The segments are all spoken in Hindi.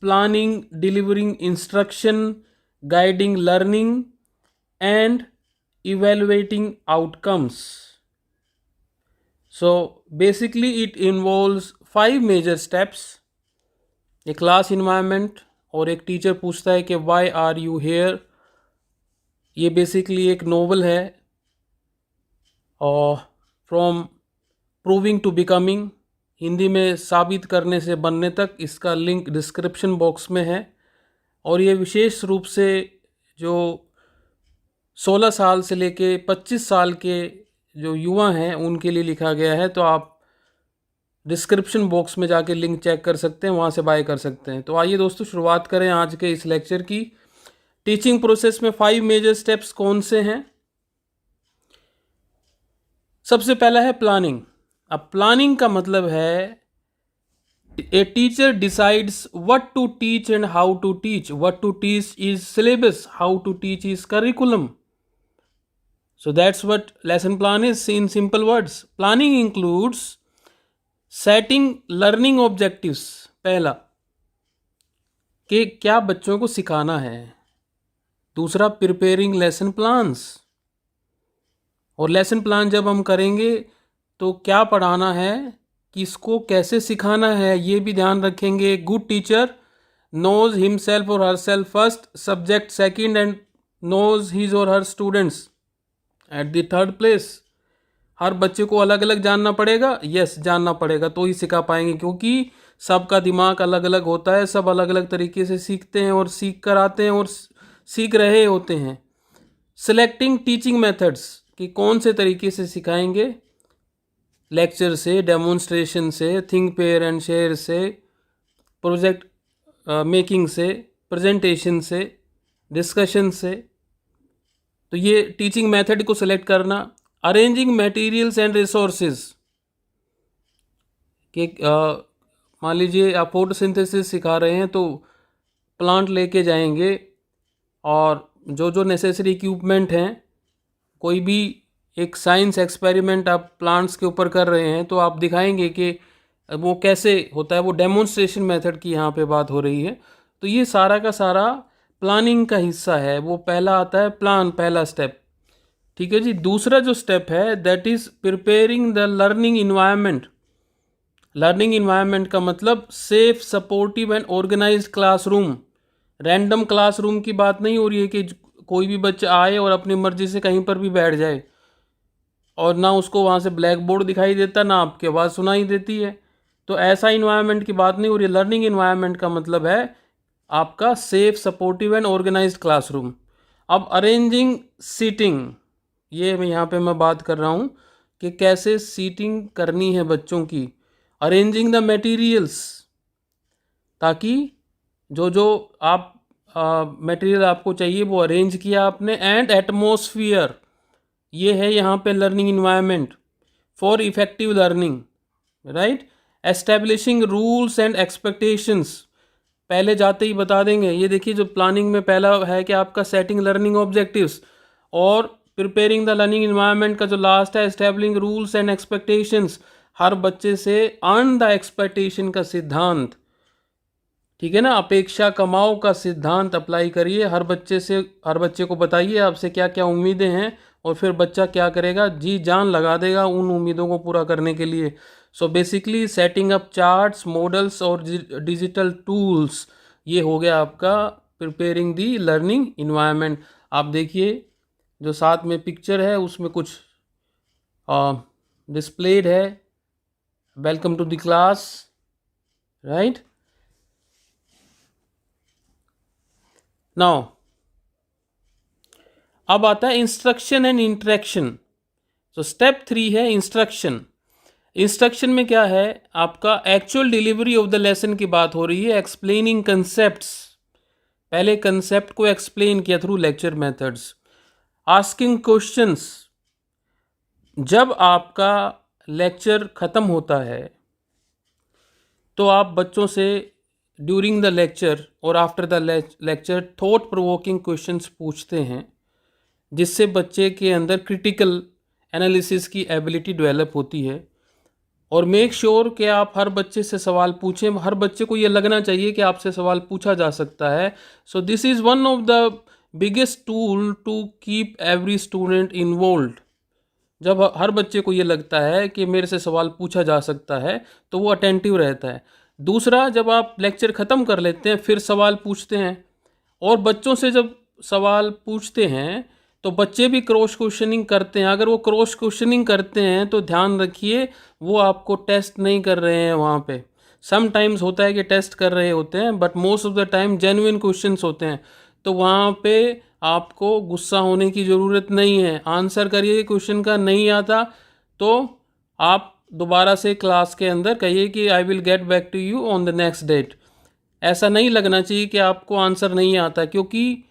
planning, delivering instruction, guiding learning, and evaluating outcomes. So basically it involves 5 major steps. A class environment, और एक टीचर पूछता है कि वाई आर यू हेयर। ये बेसिकली एक नोवेल है, और from proving to becoming, Hindi में साबित करने से बनने तक। इसका लिंक डिस्क्रिप्शन बॉक्स में है। और ये विशेष रूप से जो 16 साल से लेके 25 साल के जो युवा हैं उनके लिए लिखा गया है। तो आप डिस्क्रिप्शन बॉक्स में जाके लिंक चेक कर सकते हैं, वहाँ से बाय कर सकते हैं। तो आइए दोस्तों शुरुआत करें आज के इस लेक्चर की। टीचिंग प्रोसेस में 5 मेजर स्टेप्स कौन से हैं? सबसे पहला है प्लानिंग। अब प्लानिंग का मतलब है a teacher decides what to teach and how to teach. What to teach is syllabus, how to teach is curriculum. So that's what lesson plan is in simple words. Planning includes setting learning objectives, पहला कि क्या बच्चों को सिखाना है। दूसरा प्रिपेयरिंग लेसन प्लान्स, और लेसन प्लान जब हम करेंगे तो क्या पढ़ाना है, किसको कैसे सिखाना है, ये भी ध्यान रखेंगे। Good teacher knows himself or herself first, subject second, and knows his or her students at the third place. हर बच्चे को अलग अलग जानना पड़ेगा। यस, जानना पड़ेगा तो ही सिखा पाएंगे, क्योंकि सबका दिमाग अलग अलग होता है। सब अलग अलग तरीके से सीखते हैं और सीख कर आते हैं और सीख रहे होते हैं। सिलेक्टिंग टीचिंग मेथड्स, कि कौन से तरीके से सिखाएंगे। लेक्चर से, डेमोन्स्ट्रेशन से, थिंक पेयर एंड शेयर से, प्रोजेक्ट मेकिंग से, प्रेजेंटेशन से, डिस्कशन से। तो ये टीचिंग मेथड को सिलेक्ट करना। अरेंजिंग मटेरियल्स एंड रिसोर्सेज, कि मान लीजिए आप फोटोसिंथेसिस सिखा रहे हैं तो प्लांट लेके जाएंगे, और जो जो नेसेसरी इक्विपमेंट हैं, कोई भी एक साइंस एक्सपेरिमेंट आप प्लांट्स के ऊपर कर रहे हैं तो आप दिखाएंगे कि वो कैसे होता है। वो डेमोन्स्ट्रेशन मेथड की यहाँ पे बात हो रही है। तो ये सारा का सारा प्लानिंग का हिस्सा है। वो पहला आता है प्लान, पहला स्टेप। ठीक है जी। दूसरा जो स्टेप है that is preparing the learning environment. Learning environment का मतलब safe, supportive and organised classroom. Random classroom की बात नहीं हो रही है कि कोई भी बच्चा आए और अपनी मर्जी से कहीं पर भी बैठ जाए, और ना उसको वहाँ से ब्लैक बोर्ड दिखाई देता, ना आपकी आवाज़ सुनाई देती है। तो ऐसा इन्वायरमेंट की बात नहीं हो रही है। लर्निंग इन्वायरमेंट का मतलब है आपका safe, supportive and organised classroom. अब अरेंजिंग सीटिंग, ये मैं बात कर रहा हूँ कि कैसे सीटिंग करनी है बच्चों की। अरेंजिंग द मटेरियल्स, ताकि जो जो आप मटेरियल आपको चाहिए वो अरेंज किया आपने। एंड एटमॉस्फियर, ये है यहाँ पे learning environment for effective learning, right. Establishing rules and expectations, पहले जाते ही बता देंगे। ये देखिए जो प्लानिंग में पहला है कि आपका सेटिंग लर्निंग ऑब्जेक्टिव्स, और प्रिपेयरिंग द लर्निंग इन्वायरमेंट का जो लास्ट है एस्टेब्लिशिंग रूल्स एंड एक्सपेक्टेशंस। हर बच्चे से अर्न द एक्सपेक्टेशन का सिद्धांत, ठीक है ना, अपेक्षा कमाओ का सिद्धांत अप्लाई करिए। हर बच्चे को बताइए आपसे क्या क्या उम्मीदें हैं, और फिर बच्चा क्या करेगा, जी जान लगा देगा उन उम्मीदों को पूरा करने के लिए। So basically setting up charts, models और डिजिटल टूल्स, ये हो गया आपका प्रिपेयरिंग दी लर्निंग इन्वायरमेंट। आप देखिए जो साथ में पिक्चर है उसमें कुछ डिस्प्लेड है। Welcome to the class, right. Now अब आता है इंस्ट्रक्शन एंड इंटरेक्शन। तो स्टेप 3 है इंस्ट्रक्शन। इंस्ट्रक्शन में क्या है, आपका actual delivery of the lesson की बात हो रही है। एक्सप्लेनिंग कंसेप्ट्स, पहले कंसेप्ट को एक्सप्लेन किया through lecture methods. Asking questions, जब आपका लेक्चर ख़त्म होता है तो आप बच्चों से ड्यूरिंग द लेक्चर और after the lecture thought provoking questions पूछते हैं, जिससे बच्चे के अंदर क्रिटिकल एनालिसिस की एबिलिटी डेवलप होती है। और मेक श्योर कि आप हर बच्चे से सवाल पूछें, हर बच्चे को ये लगना चाहिए कि आपसे सवाल पूछा जा सकता है। So this is one of the biggest tool to keep every student involve. जब हर बच्चे को ये लगता है कि मेरे से सवाल पूछा जा सकता है तो वो अटेंटिव रहता है। दूसरा, जब आप लेक्चर ख़त्म कर लेते हैं फिर सवाल पूछते हैं, और बच्चों से जब सवाल पूछते हैं तो बच्चे भी क्रॉस क्वेश्चनिंग करते हैं। अगर वो क्रॉस क्वेश्चनिंग करते हैं तो ध्यान रखिए वो आपको टेस्ट नहीं कर रहे हैं वहाँ पे। सम टाइम्स होता है कि टेस्ट कर रहे होते हैं, but most of the time genuine questions होते हैं। तो वहाँ पे आपको गुस्सा होने की ज़रूरत नहीं है। आंसर करिए क्वेश्चन का, नहीं आता तो आप दोबारा से क्लास के अंदर कहिए कि I will get back to you on the next date. ऐसा नहीं लगना चाहिए कि आपको आंसर नहीं आता, क्योंकि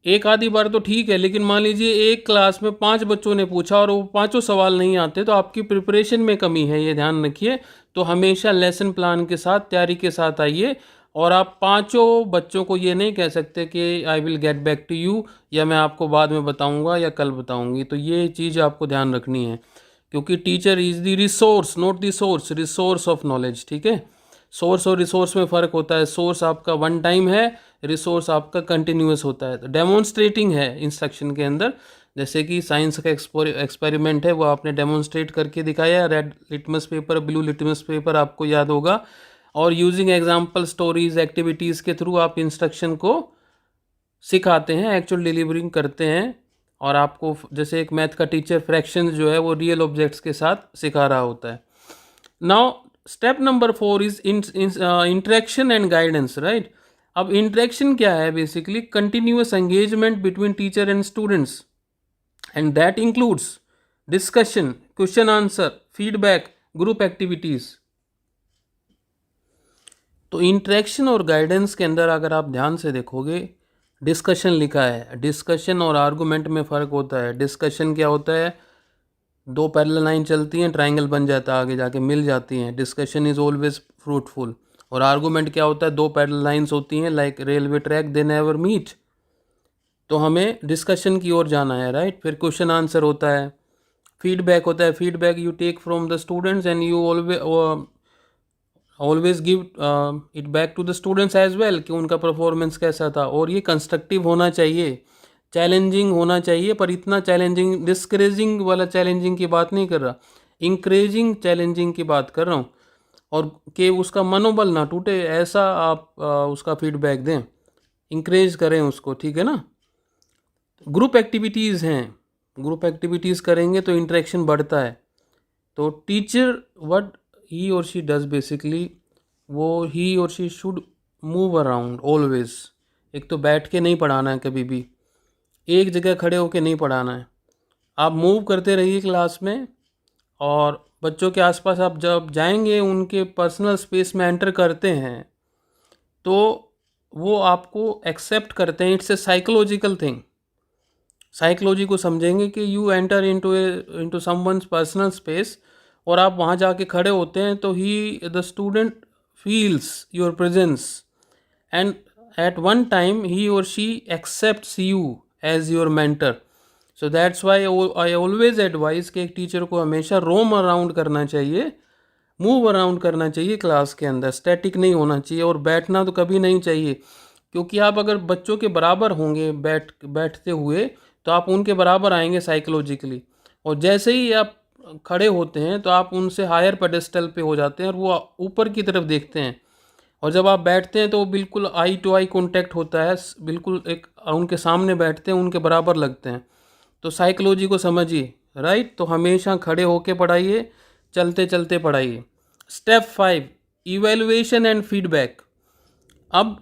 एक आधी बार तो ठीक है, लेकिन मान लीजिए एक क्लास में 5 बच्चों ने पूछा और वो 5 सवाल नहीं आते तो आपकी प्रिपरेशन में कमी है, ये ध्यान रखिए। तो हमेशा लेसन प्लान के साथ, तैयारी के साथ आइए, और आप 5 बच्चों को ये नहीं कह सकते कि I will get back to you, या मैं आपको बाद में बताऊंगा या कल बताऊंगी। तो ये चीज़ आपको ध्यान रखनी है, क्योंकि teacher is the resource, not the source, resource of knowledge. ठीक है, सोर्स और रिसोर्स में फ़र्क होता है। सोर्स आपका वन टाइम है, रिसोर्स आपका कंटिन्यूस होता है। तो डेमोन्स्ट्रेटिंग है इंस्ट्रक्शन के अंदर, जैसे कि साइंस का एक्सपेरिमेंट है वो आपने डेमोन्स्ट्रेट करके दिखाया। Red litmus paper, blue litmus paper आपको याद होगा, और यूजिंग एग्जाम्पल, स्टोरीज, एक्टिविटीज़ के थ्रू आप इंस्ट्रक्शन को सिखाते हैं, एक्चुअल डिलीवरिंग करते हैं। और आपको जैसे एक मैथ का टीचर फ्रैक्शन जो है वो रियल ऑब्जेक्ट्स के साथ सिखा रहा होता है। Now step number 4 is interaction and guidance, right. अब इंटरेक्शन क्या है? Basically continuous engagement between teacher and students, and that includes discussion, question answer, feedback, group activities. तो इंटरेक्शन और गाइडेंस के अंदर अगर आप ध्यान से देखोगे, डिस्कशन लिखा है। डिस्कशन और आर्गुमेंट में फ़र्क होता है। डिस्कशन क्या होता है? 2 पैरेलल लाइन चलती हैं, ट्राइंगल बन जाता है, आगे जाके मिल जाती हैं। Discussion is always fruitful. और आर्गुमेंट क्या होता है? 2 पैरेलल लाइंस होती हैं, like railway track, they never meet. तो हमें डिस्कशन की ओर जाना है, राइट। फिर क्वेश्चन आंसर होता है, फीडबैक होता है। Feedback you take from the students and you always give it back to the students as well, कि उनका परफॉर्मेंस कैसा था। और ये कंस्ट्रक्टिव होना चाहिए, चैलेंजिंग होना चाहिए, पर इतना चैलेंजिंग, डिस्करेजिंग वाला चैलेंजिंग की बात नहीं कर रहा, इंकरेजिंग चैलेंजिंग की बात कर रहा हूँ। और कि उसका मनोबल ना टूटे, ऐसा आप उसका फीडबैक दें, इंकरेज करें उसको, ठीक है ना। ग्रुप एक्टिविटीज़ हैं, ग्रुप एक्टिविटीज़ करेंगे तो इंटरेक्शन बढ़ता है। तो टीचर व्हाट ही और शी डज बेसिकली, वो ही और she should move around always. एक तो बैठ के नहीं पढ़ाना है, कभी भी एक जगह खड़े होके नहीं पढ़ाना है। आप मूव करते रहिए क्लास में, और बच्चों के आसपास आप जब जाएंगे, उनके पर्सनल स्पेस में एंटर करते हैं तो वो आपको एक्सेप्ट करते हैं। It's a psychological thing. Psychology को समझेंगे कि you enter into someone's personal space, और आप वहाँ जाके खड़े होते हैं तो ही the student feels your presence, and at one time ही और she accepts you as your mentor. So that's why I always advise कि एक टीचर को हमेशा रोम अराउंड करना चाहिए, मूव अराउंड करना चाहिए क्लास के अंदर, स्टैटिक नहीं होना चाहिए। और बैठना तो कभी नहीं चाहिए, क्योंकि आप अगर बच्चों के बराबर होंगे बैठते हुए तो आप उनके बराबर आएंगे साइकोलॉजिकली। और जैसे ही आप खड़े होते हैं तो आप उनसे हायर पेडेस्टल पे हो जाते हैं और वो ऊपर की तरफ देखते हैं। और जब आप बैठते हैं तो वो बिल्कुल आई टू आई कॉन्टैक्ट होता है, बिल्कुल एक उनके सामने बैठते हैं, उनके बराबर लगते हैं। तो साइकोलॉजी को समझिए, राइट। तो हमेशा खड़े होके पढ़ाइए, चलते चलते पढ़ाइए। Step 5, evaluation and feedback. अब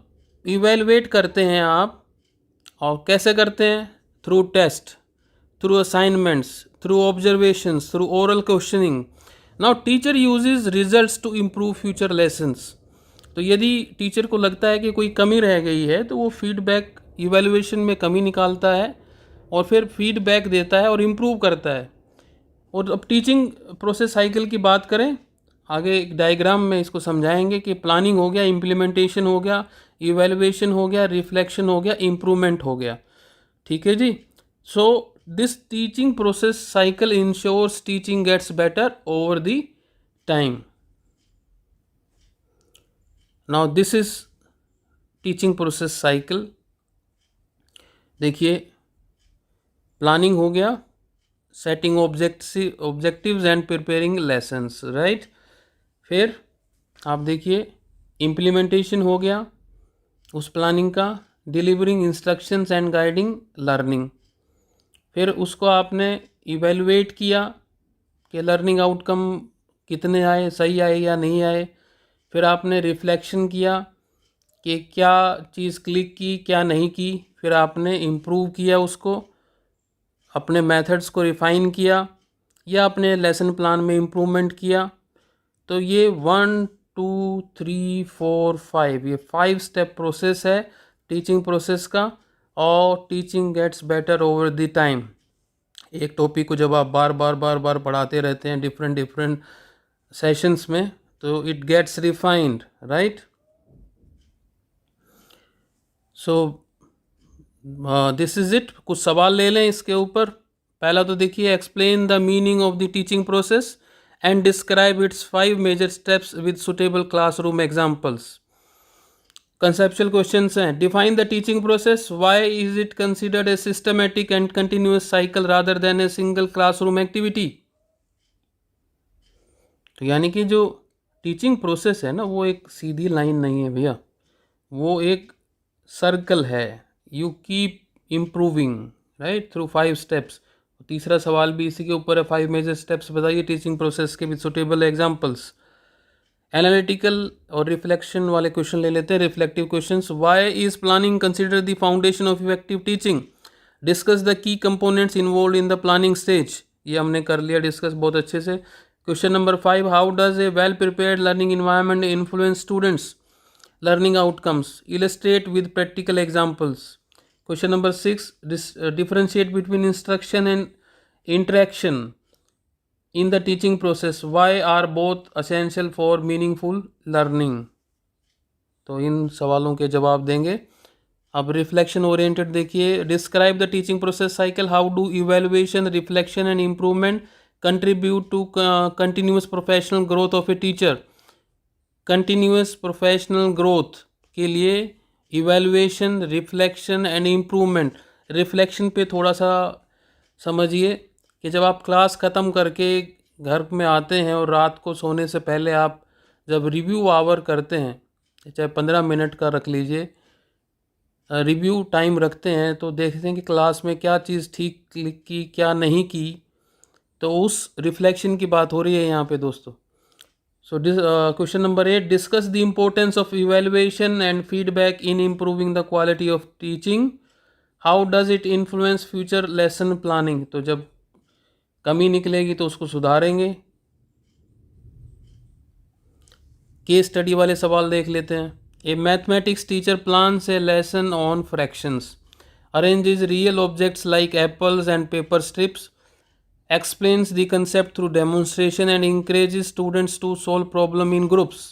इवैल्यूएट करते हैं आप, और कैसे करते हैं? Through test, through assignments, through observations, through oral questioning. Now teacher uses results to improve future lessons. तो यदि टीचर को लगता है कि कोई कमी रह गई है तो वो फीडबैक, इवैल्यूएशन में कमी निकालता है और फिर फीडबैक देता है और इम्प्रूव करता है। और अब टीचिंग प्रोसेस साइकिल की बात करें, आगे एक डायग्राम में इसको समझाएंगे कि प्लानिंग हो गया, इम्प्लीमेंटेशन हो गया, इवैल्यूएशन हो गया, रिफ्लेक्शन हो गया, इम्प्रूवमेंट हो गया। ठीक है जी। So this teaching process cycle ensures teaching gets better over the time. Now this is teaching process cycle. देखिए प्लानिंग हो गया, setting objectives and preparing lessons, right. फिर आप देखिए इम्प्लीमेंटेशन हो गया उस प्लानिंग का, delivering instructions and guiding learning. फिर उसको आपने इवेलुएट किया कि लर्निंग आउटकम कितने आए, सही आए या नहीं आए. फिर आपने रिफ्लेक्शन किया कि क्या चीज़ क्लिक की, क्या नहीं की. फिर आपने इम्प्रूव किया उसको, अपने मेथड्स को रिफ़ाइन किया या अपने लेसन प्लान में इम्प्रूवमेंट किया. तो ये 1 2 3 4 5 ये 5 स्टेप प्रोसेस है टीचिंग प्रोसेस का. और teaching gets better over the time. एक टॉपिक को जब आप बार बार पढ़ाते रहते हैं डिफरेंट सेशंस में, तो it gets refined, right. So this is it. कुछ सवाल ले लें इसके ऊपर. पहला तो देखिए, explain the meaning of the teaching process and describe its 5 major steps with suitable classroom examples. Conceptual questions हैं. Define the teaching process. Why is it considered a systematic and continuous cycle rather than a single classroom activity. तो यानी कि जो टीचिंग प्रोसेस है ना, वो एक सीधी लाइन नहीं है भैया, वो एक सर्कल है. You keep improving, right, through 5 steps. तीसरा सवाल भी इसी के ऊपर है. 5 मेजर स्टेप्स बताइए टीचिंग प्रोसेस के विद सुटेबल एग्जाम्पल्स. एनालिटिकल और रिफ्लेक्शन वाले क्वेश्चन ले लेते हैं. Reflective questions. Why is planning consider the foundation of effective teaching. Discuss the key components involve in the planning stage. ये हमने कर लिया डिस्कस बहुत अच्छे से. Question number 5. How does a well prepared learning environment influence students learning outcomes. Illustrate with practical examples. Question number 6. Differentiate between instruction and interaction in the teaching process. Why are both essential for meaningful learning. तो इन सवालों के जवाब देंगे. अब रिफ्लेक्शन ओरिएंटेड देखिए. Describe the teaching process cycle. How do evaluation, reflection and improvement contribute to continuous professional growth of a teacher. Continuous professional growth के लिए evaluation, reflection and improvement. Reflection पे थोड़ा सा समझिए कि जब आप क्लास ख़त्म करके घर में आते हैं और रात को सोने से पहले आप जब रिव्यू आवर करते हैं, चाहे 15 मिनट का रख लीजिए, रिव्यू टाइम रखते हैं, तो देखते हैं कि क्लास में क्या चीज़ ठीक की, क्या नहीं की. तो उस रिफ्लेक्शन की बात हो रही है यहाँ पे दोस्तों. So question number 8. Discuss the importance of evaluation and feedback in improving the quality of teaching. How does it influence future lesson planning. तो जब कमी निकलेगी तो उसको सुधारेंगे. केस स्टडी वाले सवाल देख लेते हैं. ए mathematics teacher plans a lesson on fractions. Arranges real objects like apples and paper strips. Explains the concept through demonstration and encourages students to solve problem in groups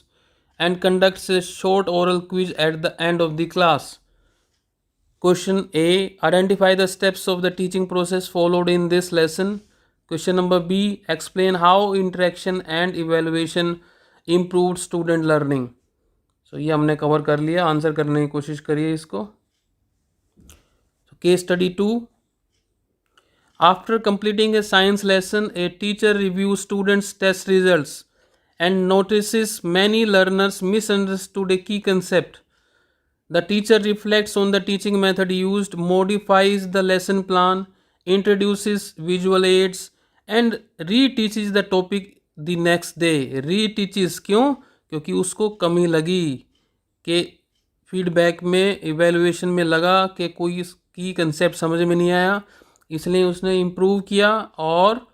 and conducts a short oral quiz at the end of the class. Question A. Identify the steps of the teaching process followed in this lesson. Question number B. Explain how interaction and evaluation improved student learning. So ये हमने कवर कर लिया. आंसर करने की कोशिश करिए इसको. Case study 2. After completing a science lesson, a teacher reviews students' test results and notices many learners misunderstood a key concept. The teacher reflects on the teaching method used, modifies the lesson plan, introduces visual aids and reteaches the topic the next day. Reteaches क्यों? क्योंकि उसको कमी लगी कि फीडबैक में, इवेल्युएशन में लगा कि कोई की कंसेप्ट समझ में नहीं आया, इसलिए उसने इम्प्रूव किया और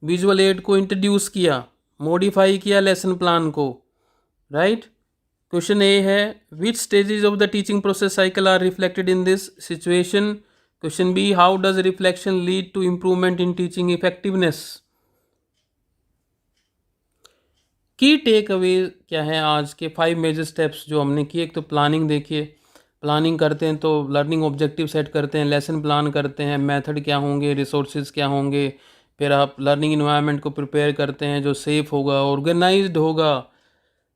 विजुअल एड को इंट्रोड्यूस किया, मॉडिफाई किया लेसन प्लान को, राइट. क्वेश्चन ए है, which stages of the teaching process cycle are reflected in this situation. Question B, how does reflection lead to improvement in teaching effectiveness. Key takeaway क्या है आज के 5 मेजर स्टेप्स जो हमने किए. एक तो प्लानिंग देखिए, प्लानिंग करते हैं तो लर्निंग ऑब्जेक्टिव सेट करते हैं, लेसन प्लान करते हैं, मेथड क्या होंगे, रिसोर्सेज क्या होंगे, फिर आप लर्निंग इन्वायरमेंट को प्रिपेयर करते हैं जो सेफ़ होगा, ऑर्गेनाइज्ड होगा,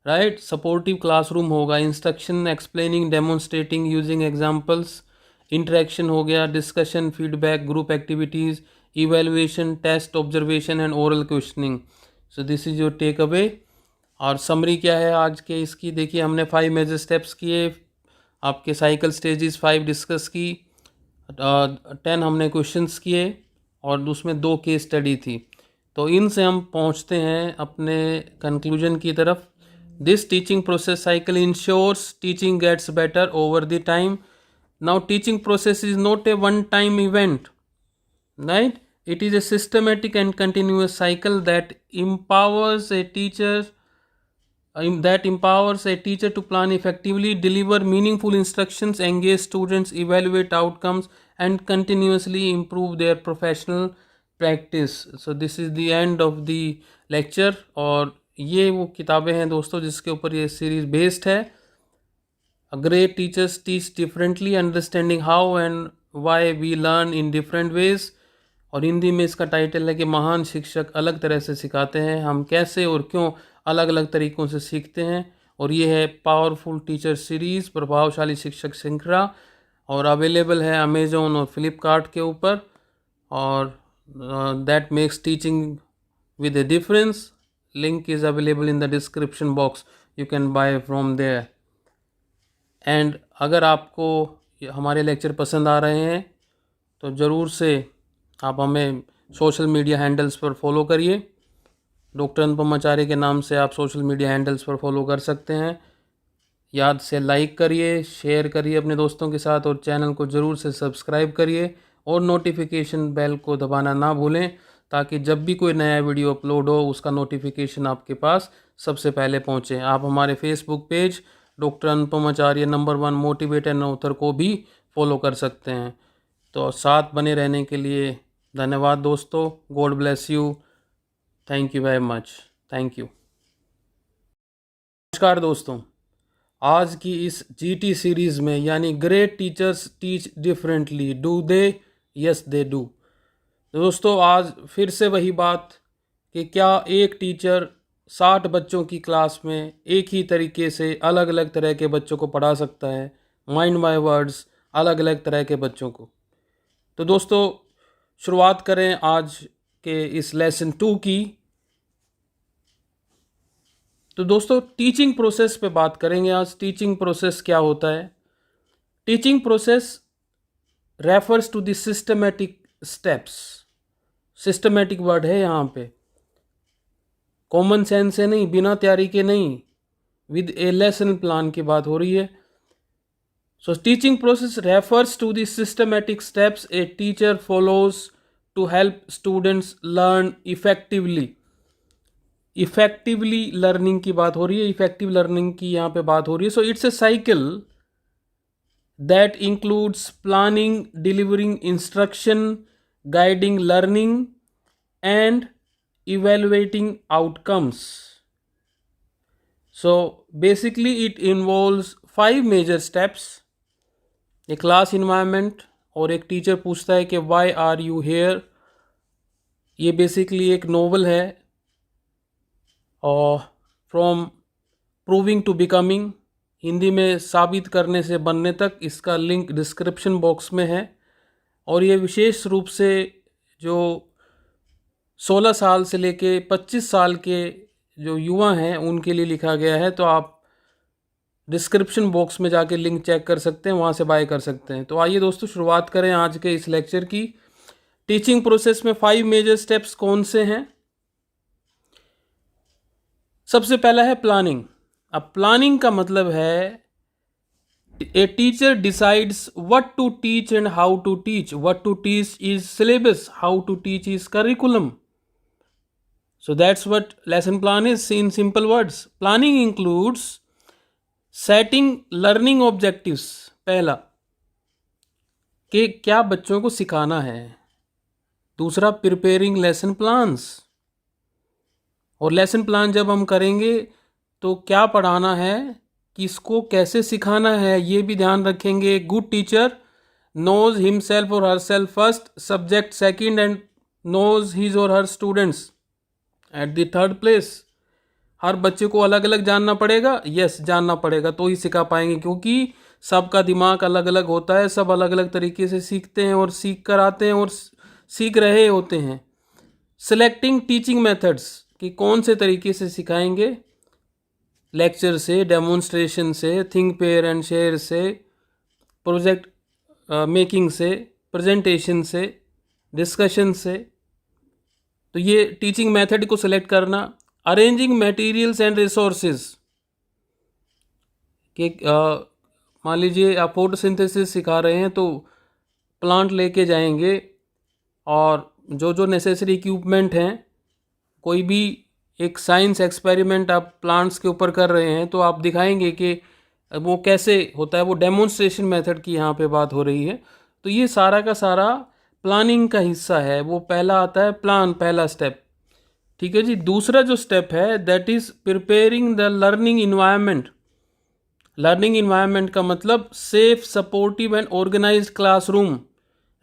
राइट, सपोर्टिव क्लासरूम होगा, instruction, explaining, demonstrating, using examples, interaction हो गया, discussion, feedback, group activities, evaluation, test, observation and oral questioning. So this is your take away. और समरी क्या है आज के इसकी, देखिए हमने 5 मेजर स्टेप्स किए, आपके साइकिल स्टेजेस 5 डिस्कस की, 10 हमने क्वेश्चंस किए और उसमें 2 केस स्टडी थी। तो इनसे हम पहुंचते हैं अपने कंक्लूजन की तरफ। This teaching process cycle ensures teaching gets better over the time. Now teaching process is not a one time event, right? It is a systematic and continuous cycle that empowers a teacher to plan effectively, deliver meaningful instructions, engage students, evaluate outcomes, and continuously improve their professional practice. So this is the end of the lecture। और ये वो किताबें हैं दोस्तों जिसके ऊपर ये सीरीज बेस्ड है। A great teachers teach differently, understanding how and why we learn in different ways। और हिंदी में इसका टाइटल है कि महान शिक्षक अलग तरह से सिखाते हैं, हम कैसे और क्यों अलग अलग तरीक़ों से सीखते हैं। और ये है पावरफुल टीचर सीरीज़, प्रभावशाली शिक्षक श्रृंखला, और अवेलेबल है अमेज़ॉन और फ्लिपकार्ट के ऊपर। और that makes teaching with a difference. Link is available in the description box, you can buy from there. And अगर आपको हमारे लेक्चर पसंद आ रहे हैं तो ज़रूर से आप हमें सोशल मीडिया हैंडल्स पर फॉलो करिए। डॉक्टर अनुपम आचार्य के नाम से आप सोशल मीडिया हैंडल्स पर फॉलो कर सकते हैं। याद से लाइक करिए, शेयर करिए अपने दोस्तों के साथ, और चैनल को ज़रूर से सब्सक्राइब करिए और नोटिफिकेशन बेल को दबाना ना भूलें, ताकि जब भी कोई नया वीडियो अपलोड हो उसका नोटिफिकेशन आपके पास सबसे पहले पहुँचे। आप हमारे Facebook page doctor Anupam Acharya number 1 motivator and author को भी फॉलो कर सकते हैं। तो साथ बने रहने के लिए धन्यवाद दोस्तों। God bless you. Thank you very much. Thank you. नमस्कार दोस्तों, आज की इस जीटी सीरीज़ में, यानी great teachers teach differently, do they? Yes they do. दोस्तों आज फिर से वही बात कि क्या एक टीचर 60 बच्चों की क्लास में एक ही तरीके से अलग अलग तरह के बच्चों को पढ़ा सकता है, माइंड माय वर्ड्स, अलग अलग तरह के बच्चों को। तो दोस्तों शुरुआत करें आज के इस लेसन 2 की। तो दोस्तों टीचिंग प्रोसेस पे बात करेंगे आज। टीचिंग प्रोसेस क्या होता है? Teaching process refers to the systematic steps. Systematic word है यहाँ पे, कॉमन सेंस से नहीं, बिना तैयारी के नहीं, विद ए लेसन प्लान की बात हो रही है। So teaching process refers to the systematic steps a teacher follows to help students learn effectively. Effectively learning की बात हो रही है, इफेक्टिव लर्निंग की यहाँ पे बात हो रही है। So it's a cycle that includes planning, delivering instruction, guiding learning and evaluating outcomes. So basically it involves 5 major steps: a class environment, और एक टीचर पूछता है कि why are you here। ये बेसिकली एक नोवेल है, और from proving to becoming, Hindi में साबित करने से बनने तक, इसका लिंक डिस्क्रिप्शन बॉक्स में है। और ये विशेष रूप से जो 16 साल से लेके 25 साल के जो युवा हैं उनके लिए लिखा गया है। तो आप डिस्क्रिप्शन बॉक्स में जाके लिंक चेक कर सकते हैं, वहाँ से बाय कर सकते हैं। तो आइए दोस्तों शुरुआत करें आज के इस लेक्चर की। टीचिंग प्रोसेस में 5 मेजर स्टेप्स कौन से हैं? सबसे पहला है प्लानिंग। अब प्लानिंग का मतलब है a teacher decides what to teach and how to teach. What to teach is syllabus, how to teach is curriculum. So that's what lesson plan is in simple words. Planning includes setting learning objectives, पहला कि क्या बच्चों को सिखाना है। दूसरा preparing lesson plans, और लेसन प्लान जब हम करेंगे तो क्या पढ़ाना है, किसको कैसे सिखाना है, ये भी ध्यान रखेंगे। Good teacher knows himself or herself first, subject second and knows his or her students. At the third place, हर बच्चे को अलग अलग जानना पड़ेगा, यस जानना पड़ेगा तो ही सिखा पाएंगे, क्योंकि सबका दिमाग अलग अलग होता है, सब अलग अलग तरीके से सीखते हैं और सीख कर आते हैं और सीख रहे होते हैं। सिलेक्टिंग टीचिंग मेथड्स कि कौन से तरीके से सिखाएंगे, लेक्चर से, डेमोन्स्ट्रेशन से, थिंक पेयर एंड शेयर से, प्रोजेक्ट मेकिंग से, प्रेजेंटेशन से, डिस्कशन से। तो ये टीचिंग मेथड को सिलेक्ट करना। अरेंजिंग मटेरियल्स एंड रिसोर्सेज कि मान लीजिए आप फोटोसिंथेसिस सिखा रहे हैं तो प्लांट लेके जाएंगे और जो जो नेसेसरी इक्विपमेंट हैं, कोई भी एक साइंस एक्सपेरिमेंट आप प्लांट्स के ऊपर कर रहे हैं तो आप दिखाएंगे कि वो कैसे होता है, वो डेमोन्स्ट्रेशन मेथड की यहाँ पे बात हो रही है। तो ये सारा का सारा प्लानिंग का हिस्सा है। वो पहला आता है प्लान, पहला स्टेप, ठीक है जी। दूसरा जो स्टेप है that is preparing the learning environment. Learning environment का मतलब safe, supportive and organised classroom.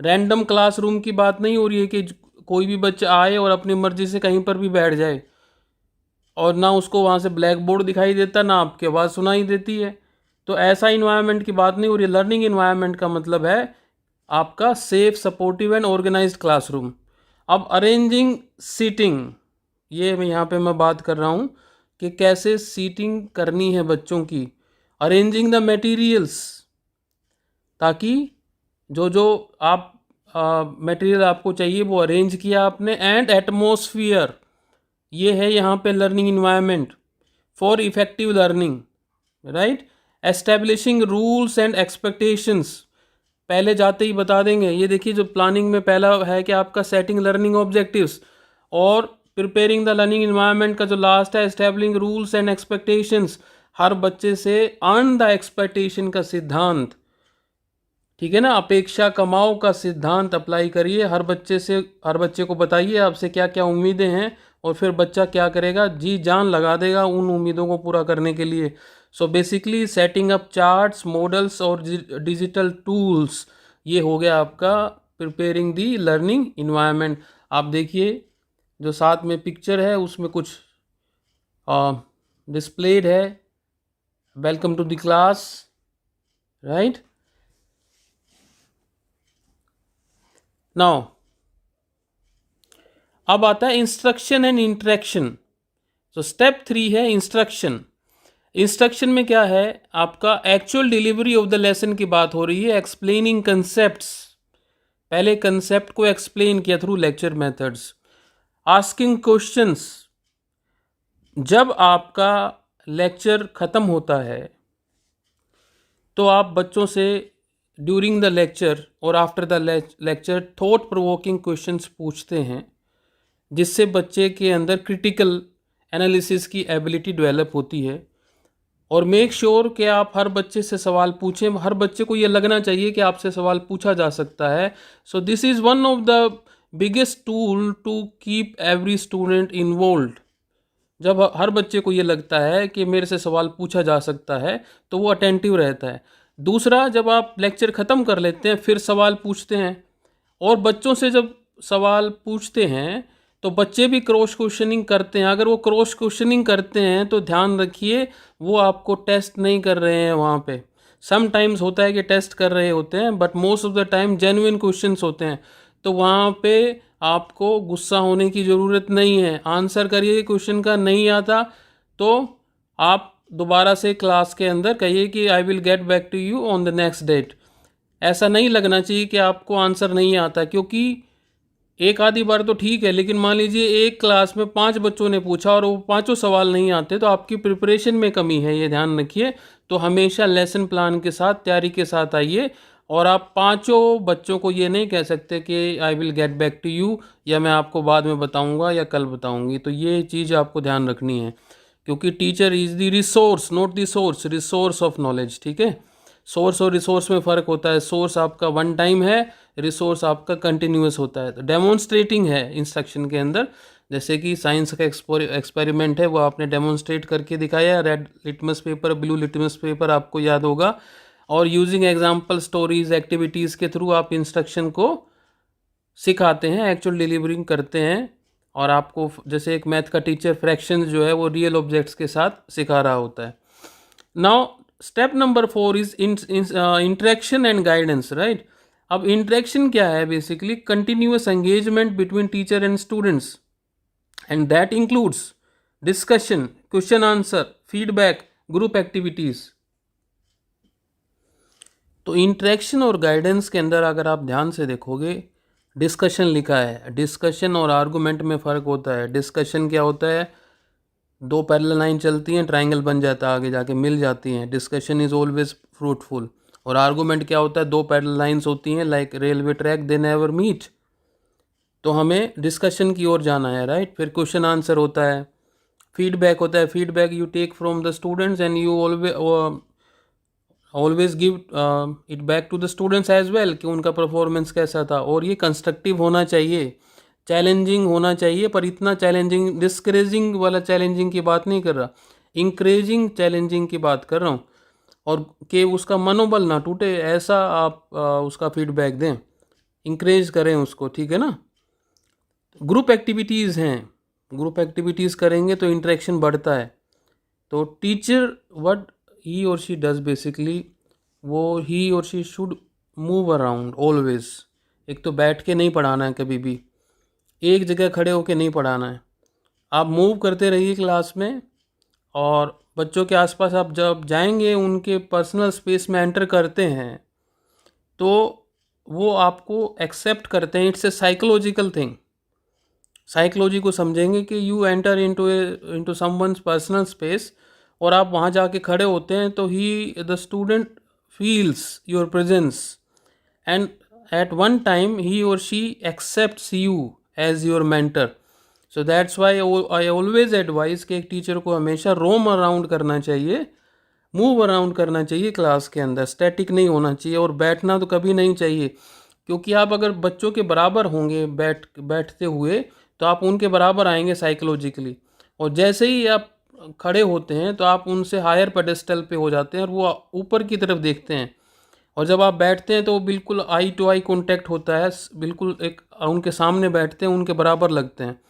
Random classroom की बात नहीं हो रही है कि कोई भी बच्चा आए और अपनी मर्जी से कहीं पर भी बैठ जाए और ना उसको वहाँ से ब्लैक बोर्ड दिखाई देता, ना आपकी आवाज़ सुनाई देती है। तो ऐसा इन्वायरमेंट की बात नहीं हो रही है। लर्निंग इन्वायरमेंट का मतलब है आपका safe, supportive and organised classroom. अब अरेंजिंग सीटिंग, ये यहाँ पे मैं बात कर रहा हूँ कि कैसे सीटिंग करनी है बच्चों की। अरेंजिंग द मटेरियल्स, ताकि जो जो आप मटेरियल आपको चाहिए वो अरेंज किया आपने। एंड एटमॉस्फियर, ये है यहाँ पे learning environment for effective learning, right. Establishing rules and expectations, पहले जाते ही बता देंगे। ये देखिए जो प्लानिंग में पहला है कि आपका सेटिंग लर्निंग ऑब्जेक्टिव्स, और प्रिपेयरिंग द लर्निंग इन्वायरमेंट का जो लास्ट है एस्टेब्लिशिंग रूल्स एंड एक्सपेक्टेशंस, हर बच्चे से अर्न द एक्सपेक्टेशन का सिद्धांत, ठीक है ना। अपेक्षा कमाओ का सिद्धांत अप्लाई करिए। हर बच्चे को बताइए आपसे क्या क्या उम्मीदें हैं और फिर बच्चा क्या करेगा, जी जान लगा देगा उन उम्मीदों को पूरा करने के लिए। So basically setting up charts, models और डिजिटल टूल्स, ये हो गया आपका प्रिपेयरिंग दी लर्निंग इन्वायरमेंट। आप देखिए जो साथ में पिक्चर है उसमें कुछ डिस्प्लेड है, welcome to the class, right. Now अब आता है इंस्ट्रक्शन एंड इंटरेक्शन। तो स्टेप 3 है इंस्ट्रक्शन। इंस्ट्रक्शन में क्या है, आपका actual delivery of the lesson की बात हो रही है। एक्सप्लेनिंग कंसेप्ट्स, पहले कंसेप्ट को एक्सप्लेन किया through lecture methods. Asking questions, जब आपका लेक्चर ख़त्म होता है तो आप बच्चों से ड्यूरिंग द लेक्चर और after the lecture thought provoking questions पूछते हैं, जिससे बच्चे के अंदर क्रिटिकल एनालिसिस की एबिलिटी डेवलप होती है। और मेक श्योर कि आप हर बच्चे से सवाल पूछें। हर बच्चे को ये लगना चाहिए कि आपसे सवाल पूछा जा सकता है। So this is one of the biggest tool to keep every student involved. जब हर बच्चे को ये लगता है कि मेरे से सवाल पूछा जा सकता है तो वो अटेंटिव रहता है। दूसरा, जब आप लेक्चर ख़त्म कर लेते हैं फिर सवाल पूछते हैं, और बच्चों से जब सवाल पूछते हैं तो बच्चे भी क्रॉस क्वेश्चनिंग करते हैं। अगर वो क्रॉस क्वेश्चनिंग करते हैं तो ध्यान रखिए वो आपको टेस्ट नहीं कर रहे हैं वहाँ पे। समटाइम्स होता है कि टेस्ट कर रहे होते हैं, but most of the time genuine questions होते हैं। तो वहाँ पे आपको गुस्सा होने की ज़रूरत नहीं है। आंसर करिए क्वेश्चन का, नहीं आता तो आप दोबारा से क्लास के अंदर कहिए कि I will get back to you on the next date. ऐसा नहीं लगना चाहिए कि आपको आंसर नहीं आता, क्योंकि एक आधी बार तो ठीक है, लेकिन मान लीजिए एक क्लास में 5 बच्चों ने पूछा और वो 5 सवाल नहीं आते तो आपकी प्रिपरेशन में कमी है, ये ध्यान रखिए। तो हमेशा लेसन प्लान के साथ, तैयारी के साथ आइए। और आप 5 बच्चों को ये नहीं कह सकते कि I will get back to you, या मैं आपको बाद में बताऊंगा या कल बताऊंगी। तो ये चीज़ आपको ध्यान रखनी है, क्योंकि teacher is the resource, not the source, resource of knowledge, ठीक है। सोर्स और रिसोर्स में फ़र्क होता है। सोर्स आपका वन टाइम है, रिसोर्स आपका कंटिन्यूस होता है। तो डेमोन्स्ट्रेटिंग है इंस्ट्रक्शन के अंदर, जैसे कि साइंस का एक्सपेरिमेंट है वो आपने डेमोन्स्ट्रेट करके दिखाया। Red litmus paper, blue litmus paper आपको याद होगा। और यूजिंग एग्जाम्पल, स्टोरीज, एक्टिविटीज़ के थ्रू आप इंस्ट्रक्शन को सिखाते हैं, एक्चुअल डिलीवरिंग करते हैं, और आपको जैसे एक मैथ का टीचर फ्रैक्शंस जो है वो रियल ऑब्जेक्ट्स के साथ सिखा रहा होता है. Now step number 4 is interaction and guidance, right. अब इंटरेक्शन क्या है? Basically continuous engagement between teacher and students, and that includes discussion, question answer, feedback, group activities. तो इंटरेक्शन और गाइडेंस के अंदर अगर आप ध्यान से देखोगे, डिस्कशन लिखा है. डिस्कशन और आर्गूमेंट में फ़र्क होता है. डिस्कशन क्या होता है? दो पैरेलल लाइन चलती हैं, ट्रायंगल बन जाता है, आगे जाके मिल जाती हैं. Discussion is always fruitful. और आर्गूमेंट क्या होता है? दो पैरेलल लाइंस होती हैं like railway track, they never meet. तो हमें डिस्कशन की ओर जाना है, राइट. फिर क्वेश्चन आंसर होता है, फीडबैक होता है. Feedback you take from the students and you always give it back to the students as well कि उनका परफॉर्मेंस कैसा था. और ये कंस्ट्रक्टिव होना चाहिए, चैलेंजिंग होना चाहिए, पर इतना चैलेंजिंग, डिस्करेजिंग वाला चैलेंजिंग की बात नहीं कर रहा, इंकरेजिंग चैलेंजिंग की बात कर रहा हूँ. और कि उसका मनोबल ना टूटे, ऐसा आप उसका फीडबैक दें, इंकरेज करें उसको, ठीक है ना. ग्रुप एक्टिविटीज़ हैं, ग्रुप एक्टिविटीज़ करेंगे तो इंटरेक्शन बढ़ता है. तो टीचर व्हाट ही और शी डज बेसिकली, वो ही और she should move around always. एक तो बैठ के नहीं पढ़ाना है, कभी भी एक जगह खड़े होके नहीं पढ़ाना है. आप मूव करते रहिए क्लास में, और बच्चों के आसपास आप जब जाएंगे, उनके पर्सनल स्पेस में एंटर करते हैं, तो वो आपको एक्सेप्ट करते हैं. It's a psychological thing. Psychology को समझेंगे कि you enter into someone's personal space, और आप वहाँ जाके खड़े होते हैं, तो ही the student feels your presence, and at one time ही और she accepts you as your mentor. So that's why I always advise कि एक टीचर को हमेशा रोम अराउंड करना चाहिए, मूव अराउंड करना चाहिए क्लास के अंदर, स्टैटिक नहीं होना चाहिए. और बैठना तो कभी नहीं चाहिए, क्योंकि आप अगर बच्चों के बराबर होंगे बैठते हुए, तो आप उनके बराबर आएंगे साइकोलॉजिकली. और जैसे ही आप खड़े होते हैं, तो आप उनसे हायर पेडेस्टल पे हो जाते हैं, और वो ऊपर की तरफ देखते हैं. और जब आप बैठते हैं तो बिल्कुल आई टू आई कांटेक्ट होता है, बिल्कुल एक उनके सामने बैठते हैं, उनके बराबर लगते हैं.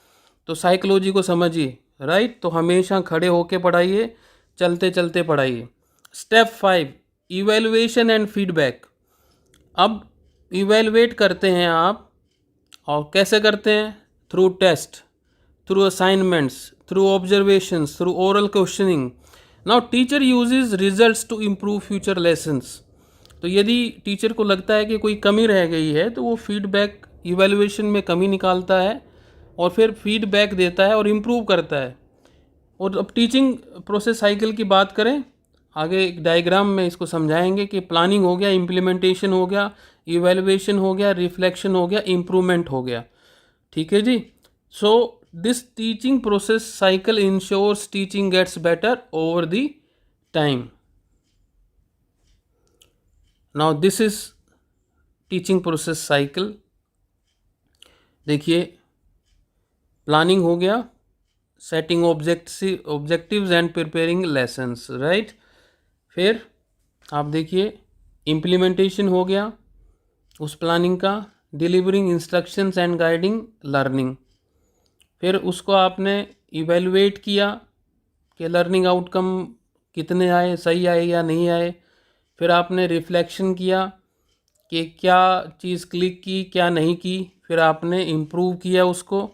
तो साइकोलॉजी को समझिए, राइट. तो हमेशा खड़े होके पढ़ाइए, चलते चलते पढ़ाइए. Step 5, evaluation and feedback. अब इवेलुएट करते हैं आप, और कैसे करते हैं? Through test, through assignments, through observations, through oral questioning. Now teacher uses results to improve future lessons. तो यदि टीचर को लगता है कि कोई कमी रह गई है, तो वो फीडबैक, इवेलुएशन में कमी निकालता है, और फिर फीडबैक देता है और इम्प्रूव करता है. और अब टीचिंग प्रोसेस साइकिल की बात करें, आगे एक डायग्राम में इसको समझाएंगे कि प्लानिंग हो गया, इम्प्लीमेंटेशन हो गया, इवेलुएशन हो गया, रिफ्लेक्शन हो गया, इम्प्रूवमेंट हो गया. ठीक है जी. So this teaching process cycle ensures teaching gets better over the time. Now this is teaching process cycle. देखिए, प्लानिंग हो गया, setting objectives and preparing lessons, right. फिर आप देखिए, इम्प्लीमेंटेशन हो गया उस प्लानिंग का, delivering instructions and guiding learning. फिर उसको आपने इवेलुएट किया कि लर्निंग आउटकम कितने आए, सही आए या नहीं आए. फिर आपने रिफ्लेक्शन किया कि क्या चीज़ क्लिक की, क्या नहीं की. फिर आपने इम्प्रूव किया उसको,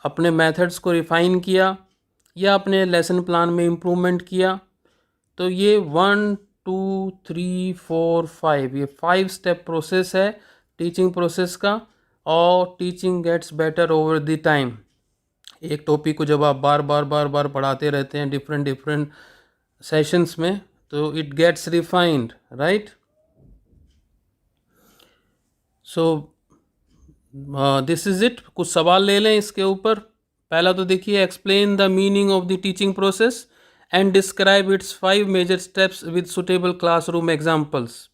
अपने मेथड्स को रिफ़ाइन किया, या अपने लेसन प्लान में इम्प्रूवमेंट किया. तो ये 1 2 3 4 5, ये 5 स्टेप प्रोसेस है टीचिंग प्रोसेस का. और teaching gets better over the time. एक टॉपिक को जब आप बार बार पढ़ाते रहते हैं डिफरेंट सेशंस में, तो it gets refined, right. So this is it. कुछ सवाल ले लें इसके ऊपर. पहला तो देखिए, explain the meaning of the teaching process and describe its 5 major steps with suitable classroom examples.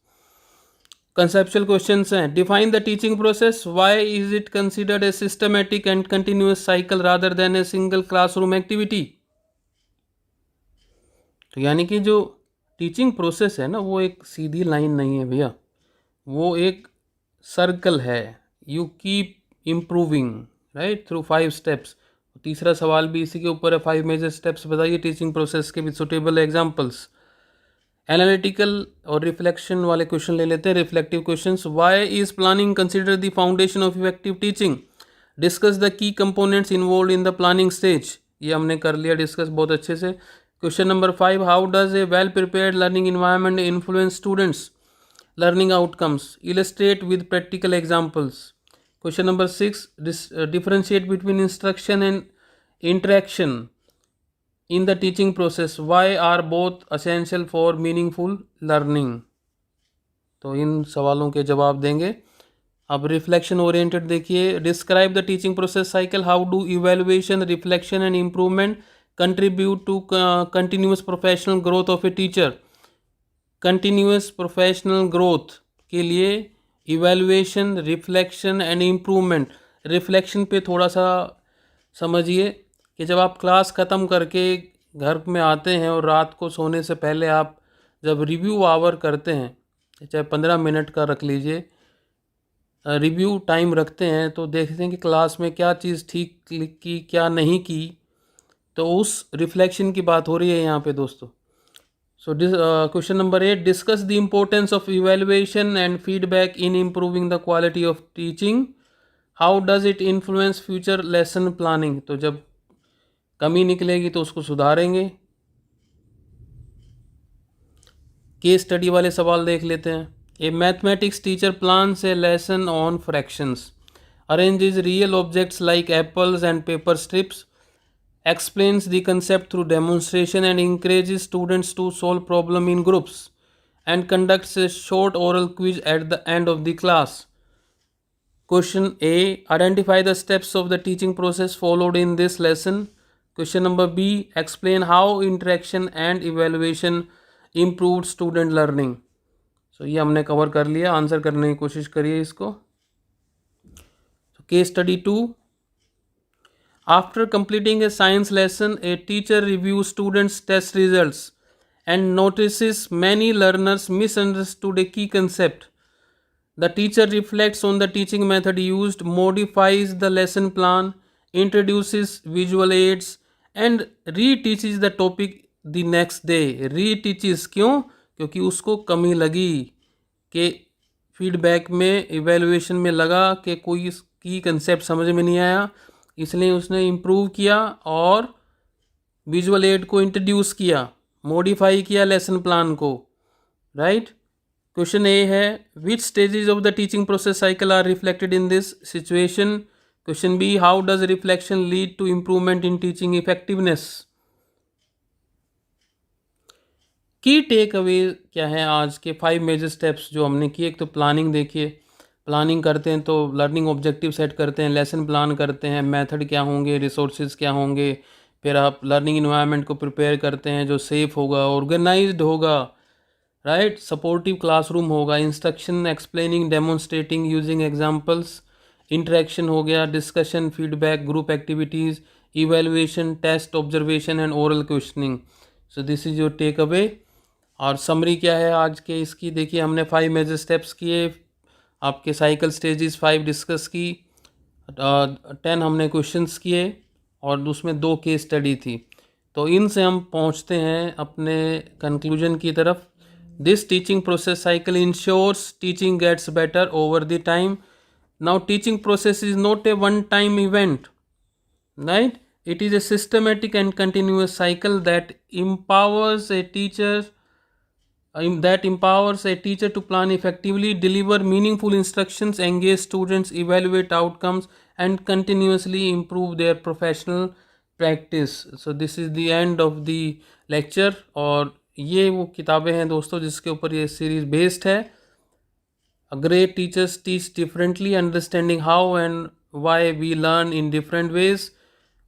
Conceptual questions हैं. Define the teaching process. Why is it considered a systematic and continuous cycle rather than a single classroom activity. तो यानी कि जो टीचिंग प्रोसेस है ना, वो एक सीधी लाइन नहीं है भैया, वो एक सर्कल है. You keep improving right through 5 steps. तीसरा सवाल भी इसी के ऊपर है, 5 मेजर स्टेप्स बताइए टीचिंग प्रोसेस के विद सुटेबल एग्जाम्पल्स। एनालिटिकल और रिफ्लेक्शन वाले क्वेश्चन ले लेते हैं, reflective questions. Why is planning consider the foundation of effective teaching? Discuss the key components involve in the planning stage. ये हमने कर लिया डिस्कस बहुत अच्छे से। Question number 5, how does a well prepared learning environment influence students learning outcomes? Illustrate with practical examples. Question number 6, differentiate between instruction and interaction in the teaching process. Why are both essential for meaningful learning? तो इन सवालों के जवाब देंगे। अब रिफ्लेक्शन ओरिएंटेड देखिए, describe the teaching process cycle. How do evaluation, reflection and improvement contribute to continuous professional growth of a teacher? Continuous professional growth के लिए evaluation, reflection and improvement. Reflection पे थोड़ा सा समझिए कि जब आप क्लास ख़त्म करके घर में आते हैं और रात को सोने से पहले आप जब रिव्यू आवर करते हैं, चाहे 15 मिनट का रख लीजिए, रिव्यू टाइम रखते हैं, तो देखते हैं कि क्लास में क्या चीज़ ठीक की क्या नहीं की। तो उस रिफ्लेक्शन की बात हो रही है यहाँ पे दोस्तों। So this question number 8, discuss the importance of evaluation and feedback in improving the quality of teaching. How does it influence future lesson planning? तो जब कमी निकलेगी तो उसको सुधारेंगे। केस स्टडी वाले सवाल देख लेते हैं। ए mathematics teacher plans a lesson on fractions, arranges real objects like apples and paper strips, explains the concept through demonstration and encourages students to solve problem in groups, and conducts a short oral quiz at the end of the class. Question A, identify the steps of the teaching process followed in this lesson. Question number B, explain how interaction and evaluation improved student learning. So ये हमने कवर कर लिया, आंसर करने की कोशिश करिए इसको। Case study 2, after completing a science lesson, a teacher reviews students' test results and notices many learners misunderstood a key concept. The teacher reflects on the teaching method used, modifies the lesson plan, introduces visual aids, and reteaches the topic the next day. Reteaches क्यों? क्योंकि उसको कमी लगी कि फीडबैक में, इवेल्युएशन में लगा कि कोई की कंसेप्ट समझ में नहीं आया, इसलिए उसने इम्प्रूव किया और विजुअल एड को इंट्रोड्यूस किया, मॉडिफाई किया लेसन प्लान को, राइट। क्वेश्चन ए है, which stages of the teaching process cycle are reflected in this situation? Question B, how does reflection lead to improvement in teaching effectiveness? Key takeaway क्या है आज के 5 मेजर स्टेप्स जो हमने किए? एक तो प्लानिंग देखिए, प्लानिंग करते हैं तो लर्निंग ऑब्जेक्टिव सेट करते हैं, लेसन प्लान करते हैं, मेथड क्या होंगे, रिसोर्सेज क्या होंगे, फिर आप लर्निंग इन्वायरमेंट को प्रिपेयर करते हैं जो सेफ़ होगा, ऑर्गेनाइज्ड होगा, राइट, सपोर्टिव क्लासरूम होगा, instruction, explaining, demonstrating, using examples, interaction हो गया, discussion, feedback, group activities, evaluation, test, observation and oral questioning. So this is your take away. और समरी क्या है आज के इसकी? देखिए, हमने 5 मेजर स्टेप्स किए, आपके साइकिल स्टेजेस 5 डिस्कस की, 10 हमने क्वेश्चंस किए और उसमें 2 केस स्टडी थी। तो इनसे हम पहुंचते हैं अपने कंक्लूजन की तरफ। This teaching process cycle ensures teaching gets better over the time. Now teaching process is not a one time event, right? It is a systematic and continuous cycle that empowers a teacher to plan effectively, deliver meaningful instructions, engage students, evaluate outcomes, and continuously improve their professional practice. So this is the end of the lecture. और ये वो किताबें हैं दोस्तों जिसके ऊपर ये सीरीज बेस्ड है। A great teachers teach differently, understanding how and why we learn in different ways.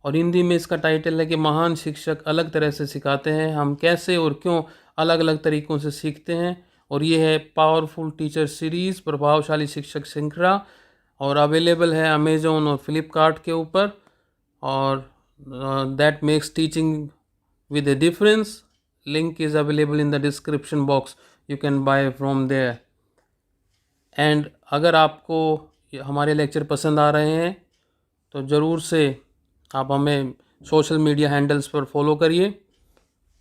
और हिंदी में इसका टाइटल है कि महान शिक्षक अलग तरह से सिखाते हैं, हम कैसे और क्यों अलग अलग तरीक़ों से सीखते हैं। और ये है पावरफुल टीचर सीरीज़, प्रभावशाली शिक्षक श्रृंखला, और अवेलेबल है अमेज़ॉन और फ्लिपकार्ट के ऊपर। और that makes teaching with a difference. Link is available in the description box, you can buy from there. And अगर आपको हमारे लेक्चर पसंद आ रहे हैं तो ज़रूर से आप हमें सोशल मीडिया हैंडल्स पर फॉलो करिए।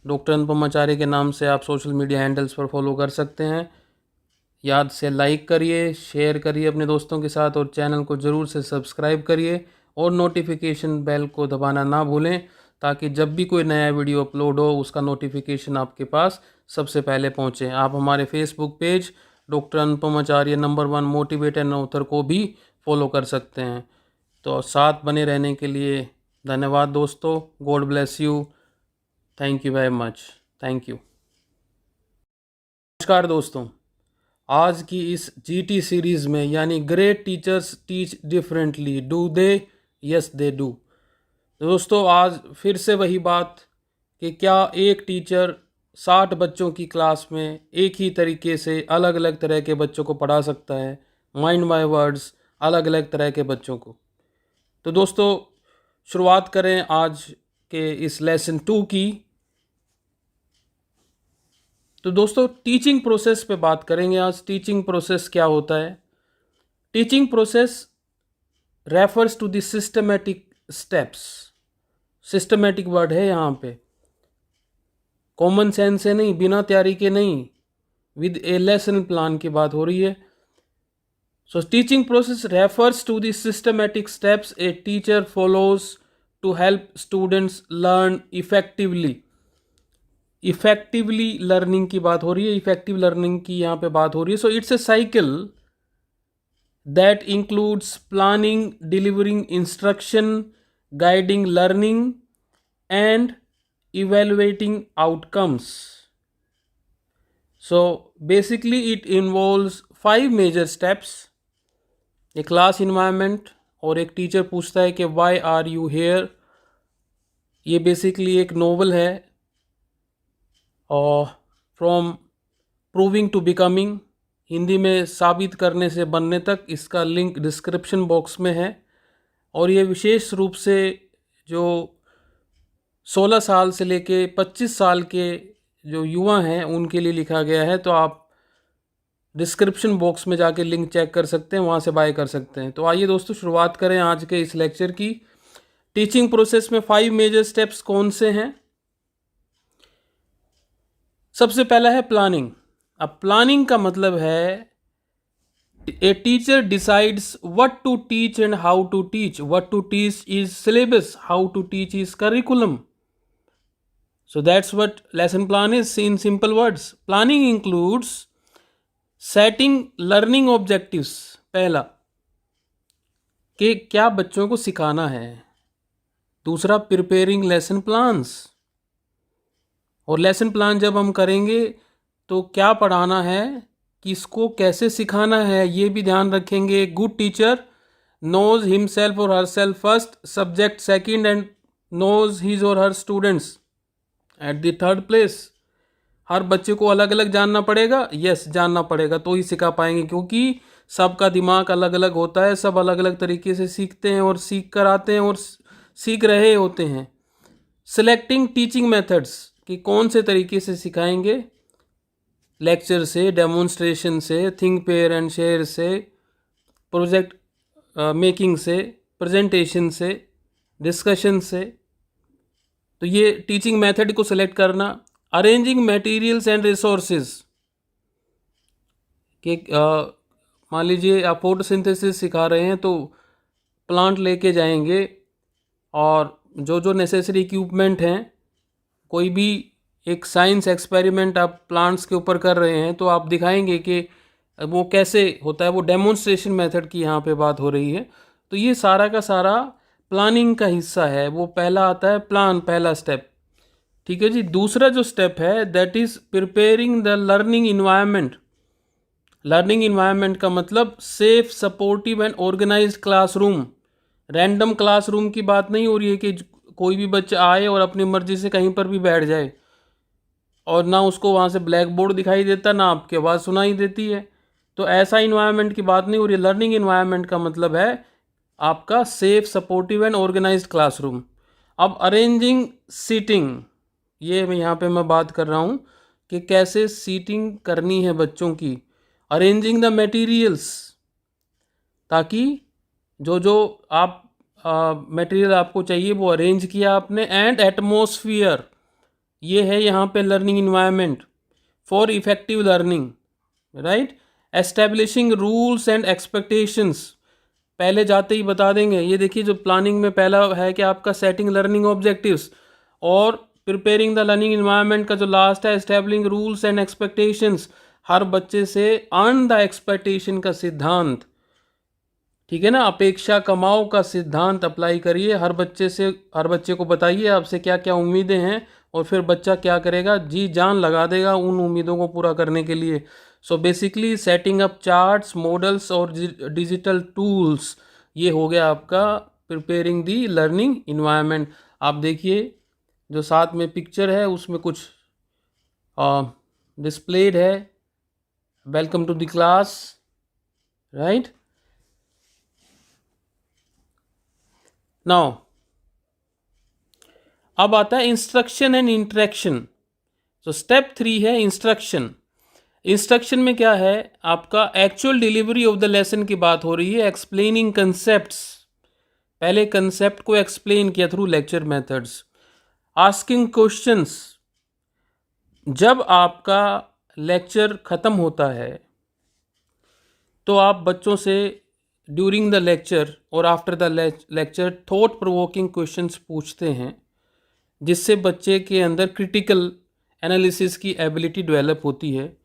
डॉक्टर अनुपम आचार्य के नाम से आप सोशल मीडिया हैंडल्स पर फॉलो कर सकते हैं। याद से लाइक करिए, शेयर करिए अपने दोस्तों के साथ और चैनल को ज़रूर से सब्सक्राइब करिए और नोटिफिकेशन बेल को दबाना ना भूलें ताकि जब भी कोई नया वीडियो अपलोड हो उसका नोटिफिकेशन आपके पास सबसे पहले पहुंचे। आप हमारे Facebook page doctor Anupam Acharya number 1 motivator and author को भी फॉलो कर सकते हैं। तो साथ बने रहने के लिए धन्यवाद दोस्तों। God bless you. Thank you very much. Thank you. नमस्कार दोस्तों, आज की इस जीटी सीरीज़ में यानी great teachers teach differently, do they? Yes they do. दोस्तों आज फिर से वही बात कि क्या एक टीचर 60 बच्चों की क्लास में एक ही तरीके से अलग अलग तरह के बच्चों को पढ़ा सकता है, माइंड माय वर्ड्स, अलग अलग तरह के बच्चों को। तो दोस्तों शुरुआत करें आज के इस लेसन 2 की। तो दोस्तों टीचिंग प्रोसेस पे बात करेंगे आज। टीचिंग प्रोसेस क्या होता है? Teaching process refers to the systematic steps. Systematic word है यहाँ पे, कॉमन सेंस से नहीं, बिना तैयारी के नहीं, विद ए लेसन प्लान की बात हो रही है। So teaching process refers to the systematic steps a teacher follows to help students learn effectively. Effectively learning की बात हो रही है, इफेक्टिव लर्निंग की यहाँ पे बात हो रही है। So it's a cycle that includes planning, delivering instruction, guiding learning and evaluating outcomes. So basically it involves 5 major steps. A class environment और एक टीचर पूछता है कि why are you here। ये बेसिकली एक नोवेल है और from proving to becoming, Hindi में साबित करने से बनने तक। इसका लिंक डिस्क्रिप्शन बॉक्स में है। और ये विशेष रूप से जो 16 साल से लेके 25 साल के जो युवा हैं उनके लिए लिखा गया है। तो आप डिस्क्रिप्शन बॉक्स में जाके लिंक चेक कर सकते हैं, वहाँ से बाय कर सकते हैं। तो आइए दोस्तों शुरुआत करें आज के इस लेक्चर की। टीचिंग प्रोसेस में 5 मेजर स्टेप्स कौन से हैं? सबसे पहला है प्लानिंग। अब प्लानिंग का मतलब है a teacher decides what to teach and how to teach. What to teach is syllabus, how to teach is curriculum. So that's what lesson plan is in simple words. Planning includes setting learning objectives, पहला कि क्या बच्चों को सिखाना है। दूसरा preparing lesson plans, और लेसन प्लान जब हम करेंगे तो क्या पढ़ाना है, किसको कैसे सिखाना है, ये भी ध्यान रखेंगे। Good teacher knows himself or herself first, subject second and knows his or her students at the third place. हर बच्चे को अलग अलग जानना पड़ेगा। यस जानना पड़ेगा तो ही सिखा पाएंगे, क्योंकि सबका दिमाग अलग अलग होता है, सब अलग अलग तरीके से सीखते हैं और सीख कर आते हैं और सीख रहे होते हैं। सिलेक्टिंग टीचिंग मेथड्स कि कौन से तरीके से सिखाएंगे, लेक्चर से, डेमोन्स्ट्रेशन से, थिंक पेयर एंड शेयर से, प्रोजेक्ट मेकिंग से, प्रेजेंटेशन से, डिस्कशन से। तो ये टीचिंग मेथड को सिलेक्ट करना। अरेंजिंग मटेरियल्स एंड रिसोर्सेज कि मान लीजिए आप फोटोसिंथेसिस सिखा रहे हैं तो प्लांट लेके जाएंगे और जो जो नेसेसरी इक्विपमेंट हैं, कोई भी एक साइंस एक्सपेरिमेंट आप प्लांट्स के ऊपर कर रहे हैं तो आप दिखाएंगे कि वो कैसे होता है। वो डेमोन्स्ट्रेशन मेथड की यहाँ पे बात हो रही है। तो ये सारा का सारा प्लानिंग का हिस्सा है। वो पहला आता है प्लान, पहला स्टेप। ठीक है जी। दूसरा जो स्टेप है that is preparing the learning environment. Learning environment का मतलब safe, supportive and organised classroom. Random classroom की बात नहीं हो रही है कि कोई भी बच्चा आए और अपनी मर्जी से कहीं पर भी बैठ जाए और ना उसको वहाँ से ब्लैक बोर्ड दिखाई देता, ना आपकी आवाज़ सुनाई देती है। तो ऐसा इन्वायरमेंट की बात नहीं हो रही है। लर्निंग इन्वायरमेंट का मतलब है आपका safe, supportive and organised classroom. अब अरेंजिंग सीटिंग, ये यहाँ पे मैं बात कर रहा हूँ कि कैसे सीटिंग करनी है बच्चों की। अरेंजिंग द मटेरियल्स, ताकि जो जो आप मटेरियल आपको चाहिए वो अरेंज किया आपने। एंड एटमॉस्फेयर, ये है यहाँ पे learning environment for effective learning, right. Establishing rules and expectations, पहले जाते ही बता देंगे। ये देखिए जो प्लानिंग में पहला है कि आपका सेटिंग लर्निंग ऑब्जेक्टिव्स, और प्रिपेयरिंग द लर्निंग इन्वायरमेंट का जो लास्ट है एस्टेब्लिशिंग रूल्स एंड एक्सपेक्टेशंस, हर बच्चे से अर्न द एक्सपेक्टेशन का सिद्धांत, ठीक है ना, अपेक्षा कमाओ का सिद्धांत अप्लाई करिए। हर बच्चे को बताइए आपसे क्या क्या उम्मीदें हैं, और फिर बच्चा क्या करेगा, जी जान लगा देगा उन उम्मीदों को पूरा करने के लिए। So basically setting up charts, models और डिजिटल टूल्स, ये हो गया आपका प्रिपेयरिंग दी लर्निंग इन्वायरमेंट। आप देखिए जो साथ में पिक्चर है उसमें कुछ डिस्प्लेड है, welcome to the class, right. Now अब आता है इंस्ट्रक्शन एंड इंटरेक्शन। तो स्टेप 3 है इंस्ट्रक्शन। इंस्ट्रक्शन में क्या है, आपका actual delivery of the lesson की बात हो रही है। एक्सप्लेनिंग कंसेप्ट्स, पहले कंसेप्ट को एक्सप्लेन किया through lecture methods. Asking questions, जब आपका लेक्चर ख़त्म होता है तो आप बच्चों से ड्यूरिंग द लेक्चर और after the lecture thought provoking questions पूछते हैं, जिससे बच्चे के अंदर क्रिटिकल एनालिसिस की एबिलिटी डेवलप होती है।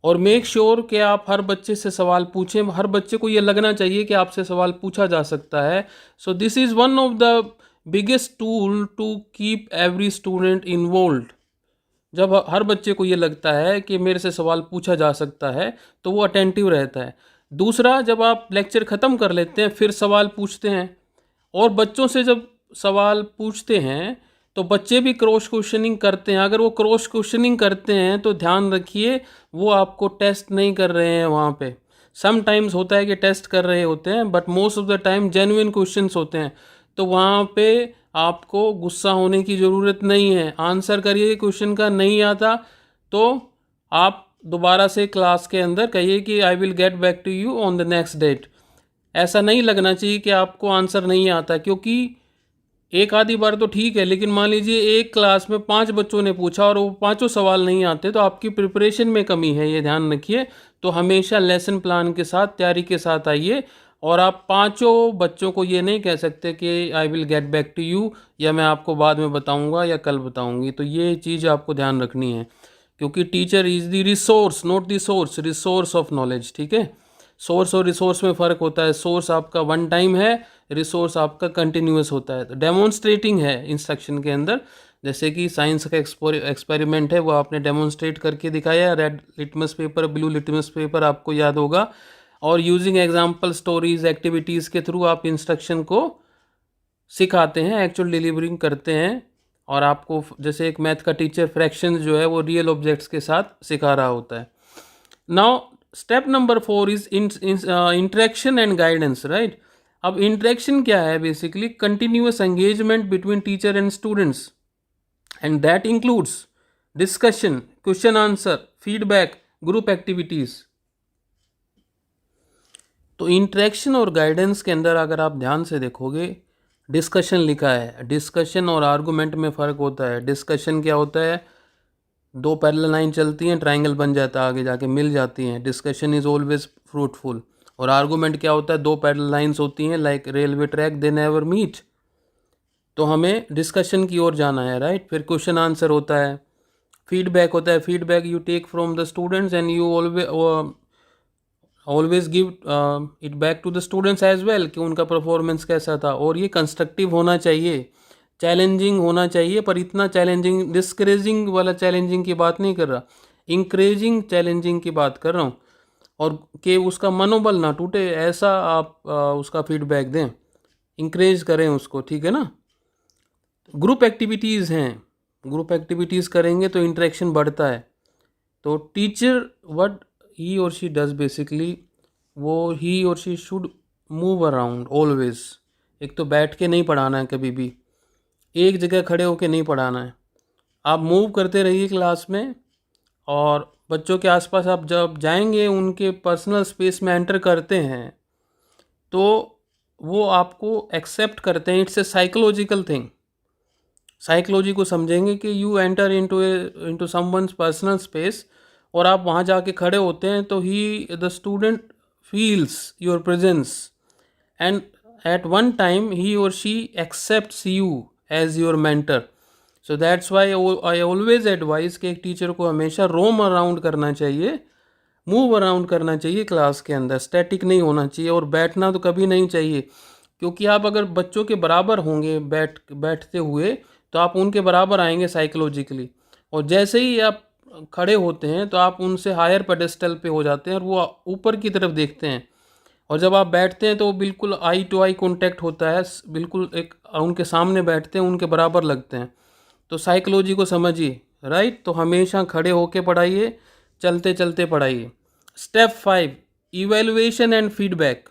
और मेक श्योर कि आप हर बच्चे से सवाल पूछें, हर बच्चे को ये लगना चाहिए कि आपसे सवाल पूछा जा सकता है। So this is one of the biggest tool to keep every student involved. जब हर बच्चे को ये लगता है कि मेरे से सवाल पूछा जा सकता है तो वो अटेंटिव रहता है। दूसरा, जब आप लेक्चर ख़त्म कर लेते हैं फिर सवाल पूछते हैं, और बच्चों से जब सवाल पूछते हैं तो बच्चे भी क्रॉस क्वेश्चनिंग करते हैं। अगर वो क्रॉस क्वेश्चनिंग करते हैं तो ध्यान रखिए वो आपको टेस्ट नहीं कर रहे हैं वहाँ पे। सम टाइम्स होता है कि टेस्ट कर रहे होते हैं, but most of the time genuine questions होते हैं। तो वहाँ पे आपको गुस्सा होने की ज़रूरत नहीं है। आंसर करिए क्वेश्चन का, नहीं आता तो आप दोबारा से क्लास के अंदर कहिए कि I will get back to you on the next date. ऐसा नहीं लगना चाहिए कि आपको आंसर नहीं आता, क्योंकि एक आधी बार तो ठीक है, लेकिन मान लीजिए एक क्लास में 5 बच्चों ने पूछा और वो 5 सवाल नहीं आते तो आपकी प्रिपरेशन में कमी है, ये ध्यान रखिए। तो हमेशा लेसन प्लान के साथ, तैयारी के साथ आइए, और आप 5 बच्चों को ये नहीं कह सकते कि I will get back to you, या मैं आपको बाद में बताऊंगा या कल बताऊंगी। तो ये चीज़ आपको ध्यान रखनी है, क्योंकि teacher is the resource, not the source, resource of knowledge, ठीक है। सोर्स और रिसोर्स में फ़र्क होता है। सोर्स आपका वन टाइम है, रिसोर्स आपका कंटिन्यूस होता है। तो डेमोन्स्ट्रेटिंग है इंस्ट्रक्शन के अंदर, जैसे कि साइंस का एक्सपेरिमेंट है वो आपने डेमोन्स्ट्रेट करके दिखाया। Red litmus paper, blue litmus paper आपको याद होगा। और यूजिंग एग्जाम्पल, स्टोरीज, एक्टिविटीज़ के थ्रू आप इंस्ट्रक्शन को सिखाते हैं, एक्चुअल डिलीवरिंग करते हैं। और आपको जैसे एक मैथ का टीचर फ्रैक्शंस जो है वो रियल ऑब्जेक्ट्स के साथ सिखा रहा होता है। Now step number 4 is interaction and guidance, right. अब इंटरेक्शन क्या है, basically continuous engagement between teacher and students, and that includes discussion, question answer, feedback, group activities. तो इंटरेक्शन और गाइडेंस के अंदर अगर आप ध्यान से देखोगे, डिस्कशन लिखा है। डिस्कशन और आर्गूमेंट में फ़र्क होता है। डिस्कशन क्या होता है, 2 पैरेलल लाइन चलती हैं, ट्राइंगल बन जाता है, आगे जाके मिल जाती हैं। Discussion is always fruitful. और आर्गूमेंट क्या होता है, 2 पैरेलल लाइंस होती हैं like railway track, they never meet. तो हमें डिस्कशन की ओर जाना है, राइट। फिर क्वेश्चन आंसर होता है, फीडबैक होता है। Feedback you take from the students and you always give it back to the students as well, कि उनका परफॉर्मेंस कैसा था। और ये कंस्ट्रक्टिव होना चाहिए, चैलेंजिंग होना चाहिए, पर इतना चैलेंजिंग, डिस्करेजिंग वाला चैलेंजिंग की बात नहीं कर रहा, इंकरेजिंग चैलेंजिंग की बात कर रहा हूँ। और कि उसका मनोबल ना टूटे, ऐसा आप उसका फीडबैक दें, इंकरेज करें उसको, ठीक है ना। ग्रुप एक्टिविटीज़ हैं, ग्रुप एक्टिविटीज़ करेंगे तो इंटरेक्शन बढ़ता है। तो टीचर व्हाट ही और शी डज, बेसिकली वो ही और she should move around always. एक तो बैठ के नहीं पढ़ाना है, कभी भी एक जगह खड़े होके नहीं पढ़ाना है। आप मूव करते रहिए क्लास में, और बच्चों के आसपास आप जब जाएंगे, उनके पर्सनल स्पेस में एंटर करते हैं तो वो आपको एक्सेप्ट करते हैं। It's a psychological thing. Psychology को समझेंगे कि you enter into someone's personal space और आप वहाँ जाके खड़े होते हैं तो ही the student feels your presence and at one time ही और she accepts you as your mentor. So that's why I always advise कि एक टीचर को हमेशा रोम अराउंड करना चाहिए, मूव अराउंड करना चाहिए क्लास के अंदर, स्टैटिक नहीं होना चाहिए और बैठना तो कभी नहीं चाहिए, क्योंकि आप अगर बच्चों के बराबर होंगे बैठते हुए तो आप उनके बराबर आएंगे साइकोलॉजिकली, और जैसे ही आप खड़े होते हैं तो आप उनसे हायर पेडेस्टल पे हो जाते हैं और वो ऊपर की तरफ देखते हैं, और जब आप बैठते हैं तो बिल्कुल आई टू आई कांटेक्ट होता है, बिल्कुल एक उनके सामने बैठते हैं, उनके बराबर लगते हैं। तो साइकोलॉजी को समझिए, राइट। तो हमेशा खड़े होके पढ़ाइए, चलते चलते पढ़ाइए। Step 5, evaluation and feedback.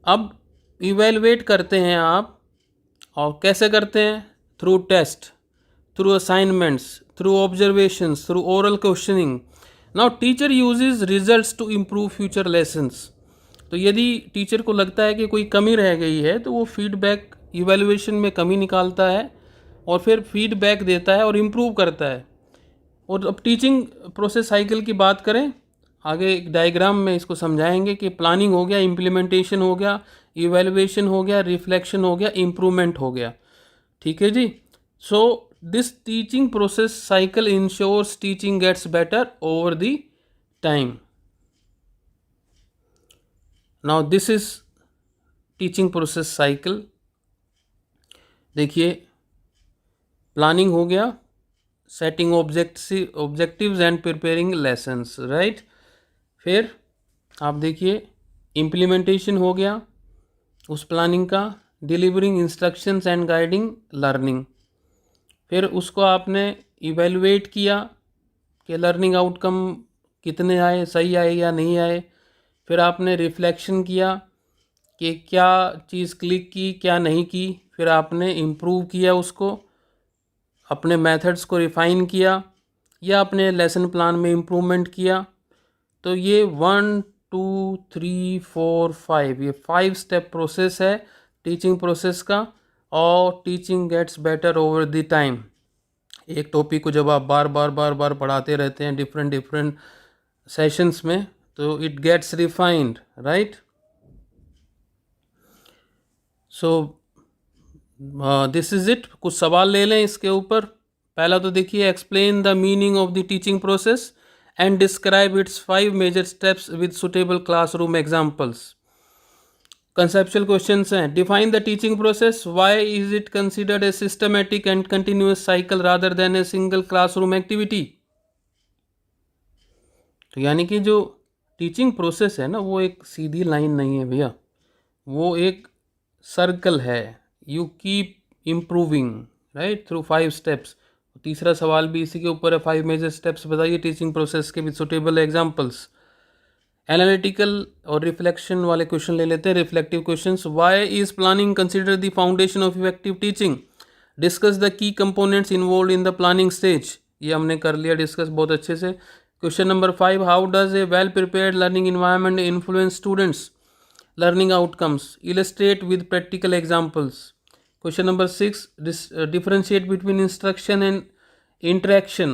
अब इवैल्यूएट करते हैं आप, और कैसे करते हैं? Through test, through assignments, through observations, through oral questioning. Now teacher uses results to improve future lessons. तो यदि टीचर को लगता है कि कोई कमी रह गई है तो वो फीडबैक, इवैल्यूएशन में कमी निकालता है और फिर फीडबैक देता है और इम्प्रूव करता है। और अब टीचिंग प्रोसेस साइकिल की बात करें, आगे एक डायग्राम में इसको समझाएंगे कि प्लानिंग हो गया, इम्प्लीमेंटेशन हो गया, इवैल्यूएशन हो गया, रिफ्लेक्शन हो गया, इम्प्रूवमेंट हो गया। ठीक है जी। So this teaching process cycle ensures teaching gets better over the time. Now this is teaching process cycle. देखिए, प्लानिंग हो गया, setting objectives and preparing lessons, right. फिर आप देखिए, इम्प्लीमेंटेशन हो गया उस प्लानिंग का, delivering instructions and guiding learning. फिर उसको आपने इवेलुएट किया कि लर्निंग आउटकम कितने आए, सही आए या नहीं आए। फिर आपने रिफ्लेक्शन किया कि क्या चीज़ क्लिक की, क्या नहीं की। फिर आपने इम्प्रूव किया उसको, अपने मेथड्स को रिफ़ाइन किया या अपने लेसन प्लान में इम्प्रूवमेंट किया। तो ये 1 2 3 4 5, ये 5 स्टेप प्रोसेस है टीचिंग प्रोसेस का, और teaching gets better over the time. एक टॉपिक को जब आप बार बार पढ़ाते रहते हैं डिफरेंट सेशंस में, तो it gets refined, right. So this is it. कुछ सवाल ले लें इसके ऊपर। पहला तो देखिए, explain the meaning of the teaching process and describe its 5 major steps with suitable classroom examples. Conceptual questions हैं। Define the teaching process, why is it considered a systematic and continuous cycle rather than a single classroom activity. तो यानी कि जो टीचिंग प्रोसेस है ना, वो एक सीधी लाइन नहीं है भैया, वो एक सर्कल है। You keep improving, right, through 5 steps. तीसरा सवाल भी इसी के ऊपर है, 5 मेजर स्टेप्स बताइए टीचिंग प्रोसेस के विद सुटेबल एग्जाम्पल्स। एनालिटिकल और रिफ्लेक्शन वाले क्वेश्चन ले लेते हैं, reflective questions. Why is planning consider the foundation of effective teaching. Discuss the key components involve in the planning stage. ये हमने कर लिया डिस्कस बहुत अच्छे से। Question number 5, how does a well prepared learning environment influence students learning outcomes, illustrate with practical examples. Question number 6, differentiate between instruction and interaction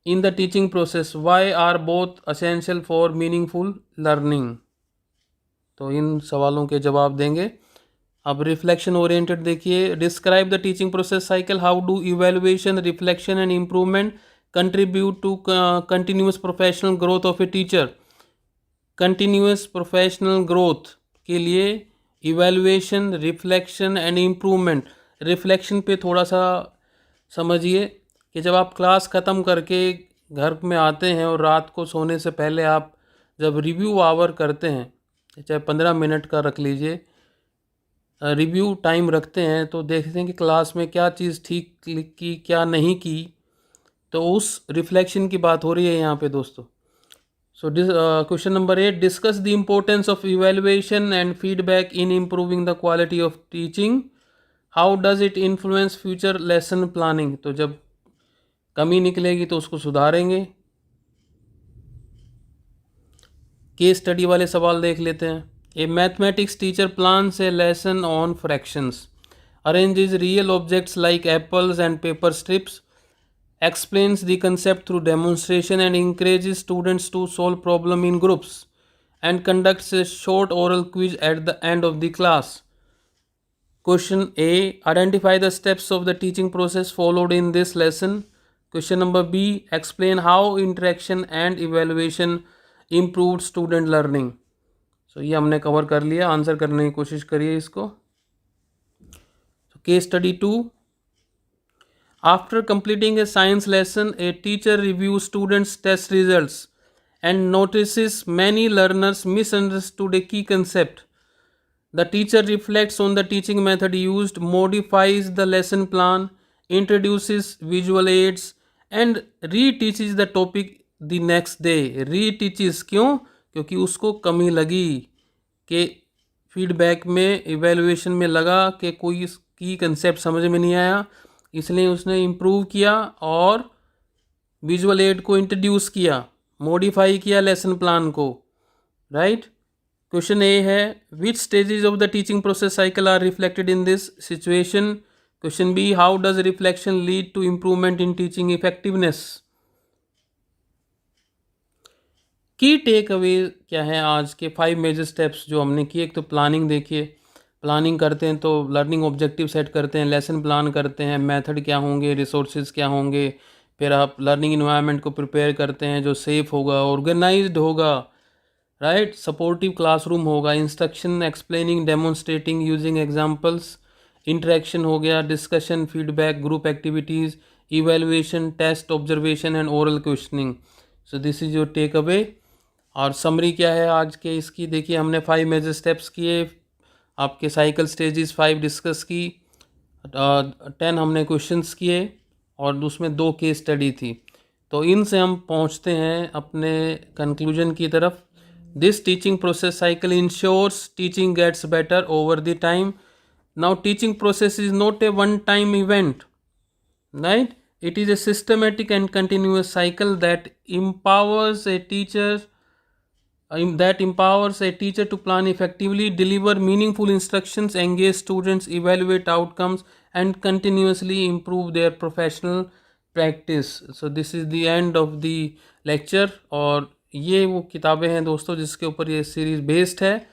in the teaching process, why are both essential for meaningful learning। तो इन सवालों के जवाब देंगे। अब रिफ्लेक्शन ओरिएंटेड देखिए, describe the teaching process cycle, how do evaluation, reflection and improvement contribute to continuous professional growth of a teacher. Continuous professional growth के लिए evaluation, reflection and improvement. Reflection पे थोड़ा सा समझिए कि जब आप क्लास ख़त्म करके घर में आते हैं और रात को सोने से पहले आप जब रिव्यू आवर करते हैं, चाहे 15 मिनट का रख लीजिए, रिव्यू टाइम रखते हैं, तो देखते हैं कि क्लास में क्या चीज़ ठीक की, क्या नहीं की। तो उस रिफ्लेक्शन की बात हो रही है यहाँ पे दोस्तों। So this question number 8, discuss the importance of evaluation and feedback in improving the quality of teaching. How does it influence future lesson planning? तो जब कमी निकलेगी तो उसको सुधारेंगे। केस स्टडी वाले सवाल देख लेते हैं। A mathematics teacher plans a lesson on fractions, arranges real objects like apples and paper strips, explains the concept through demonstration and encourages students to solve problem in groups, and conducts a short oral quiz at the end of the class. Question A. Identify the steps of the teaching process followed in this lesson. Question number B. Explain how interaction and evaluation improved student learning. So ये हमने कवर कर लिया, आंसर करने की कोशिश करिए इसको. Case study 2. After completing a science lesson, a teacher reviews students' test results and notices many learners misunderstood a key concept. The teacher reflects on the teaching method used, modifies the lesson plan, introduces visual aids, and reteaches the topic the next day. Reteaches क्यों? क्योंकि उसको कमी लगी कि फीडबैक में, इवेल्युएशन में लगा कि कोई की कंसेप्ट समझ में नहीं आया, इसलिए उसने इम्प्रूव किया और विजुअल एड को इंट्रोड्यूस किया, मॉडिफाई किया लेसन प्लान को. राइट. क्वेश्चन ए है, which stages of the teaching process cycle are reflected in this situation. Question B, how does reflection lead to improvement in teaching effectiveness. Key takeaway क्या है आज के 5 मेजर स्टेप्स जो हमने किए. एक तो प्लानिंग देखिए, प्लानिंग करते हैं तो लर्निंग ऑब्जेक्टिव सेट करते हैं, लेसन प्लान करते हैं, मेथड क्या होंगे, रिसोर्सेज क्या होंगे, फिर आप लर्निंग इन्वायरमेंट को प्रिपेयर करते हैं जो सेफ़ होगा, ऑर्गेनाइज्ड होगा, राइट, सपोर्टिव क्लासरूम होगा, instruction, explaining, demonstrating using examples, interaction हो गया, discussion, feedback, group activities, evaluation, test, observation and oral questioning. So this is your take away. और समरी क्या है आज के इसकी, देखिए हमने 5 मेजर स्टेप्स किए, आपके साइकिल स्टेजेस 5 डिस्कस की, 10 हमने क्वेश्चंस किए और उसमें 2 केस स्टडी थी. तो इनसे हम पहुंचते हैं अपने कंक्लूजन की तरफ. This teaching process cycle ensures teaching gets better over the time. Now teaching process is not a one time event, right. It is a systematic and continuous cycle that empowers a teacher to plan effectively, deliver meaningful instructions, engage students, evaluate outcomes, and continuously improve their professional practice. So this is the end of the lecture. और ये वो किताबें हैं दोस्तों जिसके ऊपर ये सीरीज बेस्ड है.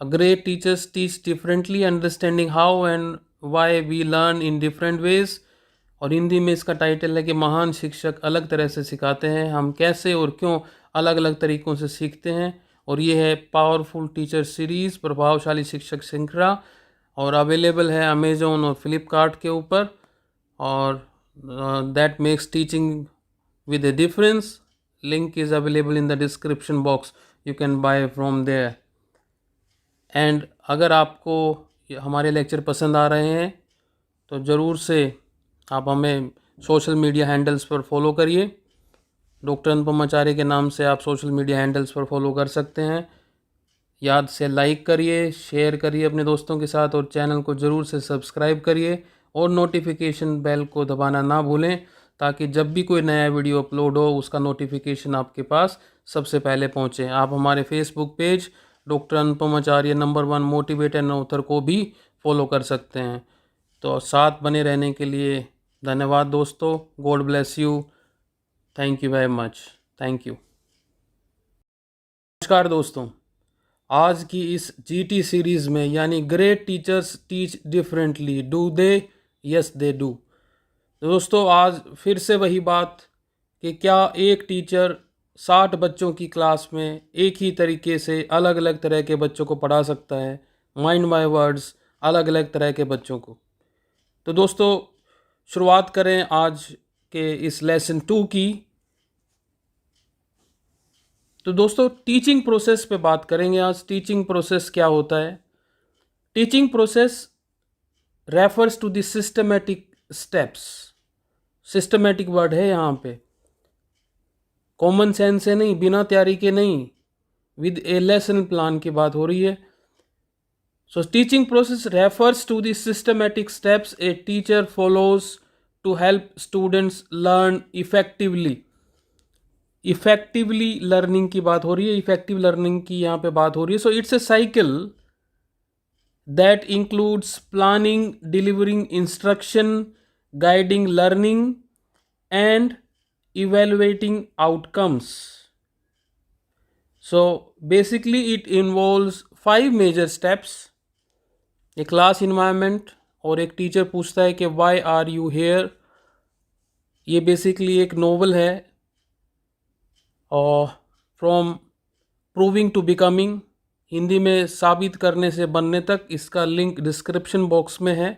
A great teachers teach differently, understanding how and why we learn in different ways. और हिंदी में इसका टाइटल है कि महान शिक्षक अलग तरह से सिखाते हैं, हम कैसे और क्यों अलग अलग तरीक़ों से सीखते हैं. और ये है पावरफुल टीचर सीरीज़, प्रभावशाली शिक्षक श्रृंखला, और अवेलेबल है अमेज़ॉन और फ्लिपकार्ट के ऊपर. और that makes teaching with a difference. Link is available in the description box, you can buy from there. And अगर आपको हमारे लेक्चर पसंद आ रहे हैं तो ज़रूर से आप हमें सोशल मीडिया हैंडल्स पर फॉलो करिए. डॉक्टर अनुपम आचार्य के नाम से आप सोशल मीडिया हैंडल्स पर फॉलो कर सकते हैं. याद से लाइक करिए, शेयर करिए अपने दोस्तों के साथ, और चैनल को ज़रूर से सब्सक्राइब करिए और नोटिफिकेशन बेल को दबाना ना भूलें ताकि जब भी कोई नया वीडियो अपलोड हो उसका नोटिफिकेशन आपके पास सबसे पहले पहुँचे. आप हमारे Facebook page doctor Anupam Acharya number 1 motivator and author को भी फॉलो कर सकते हैं. तो साथ बने रहने के लिए धन्यवाद दोस्तों. God bless you. Thank you very much. Thank you. नमस्कार दोस्तों, आज की इस जीटी सीरीज़ में यानी great teachers teach differently, do they, yes they do. दोस्तों आज फिर से वही बात कि क्या एक टीचर 60 बच्चों की क्लास में एक ही तरीके से अलग अलग तरह के बच्चों को पढ़ा सकता है, माइंड माय वर्ड्स, अलग अलग तरह के बच्चों को. तो दोस्तों शुरुआत करें आज के इस लेसन 2 की. तो दोस्तों टीचिंग प्रोसेस पे बात करेंगे आज. टीचिंग प्रोसेस क्या होता है? Teaching process refers to the systematic steps. Systematic word है यहाँ पे, कॉमन सेंस से नहीं, बिना तैयारी के नहीं, विद ए लेसन प्लान की बात हो रही है. So teaching process refers to the systematic steps a teacher follows to help students learn effectively. Effectively learning की बात हो रही है, इफेक्टिव लर्निंग की यहाँ पे बात हो रही है. So it's a cycle that includes planning, delivering instruction, guiding learning, and evaluating outcomes. So basically it involves 5 major steps. A class environment, और एक टीचर पूछता है कि why are you here. ये बेसिकली एक नोवेल है, और from proving to becoming, Hindi में साबित करने से बनने तक. इसका लिंक डिस्क्रिप्शन बॉक्स में है.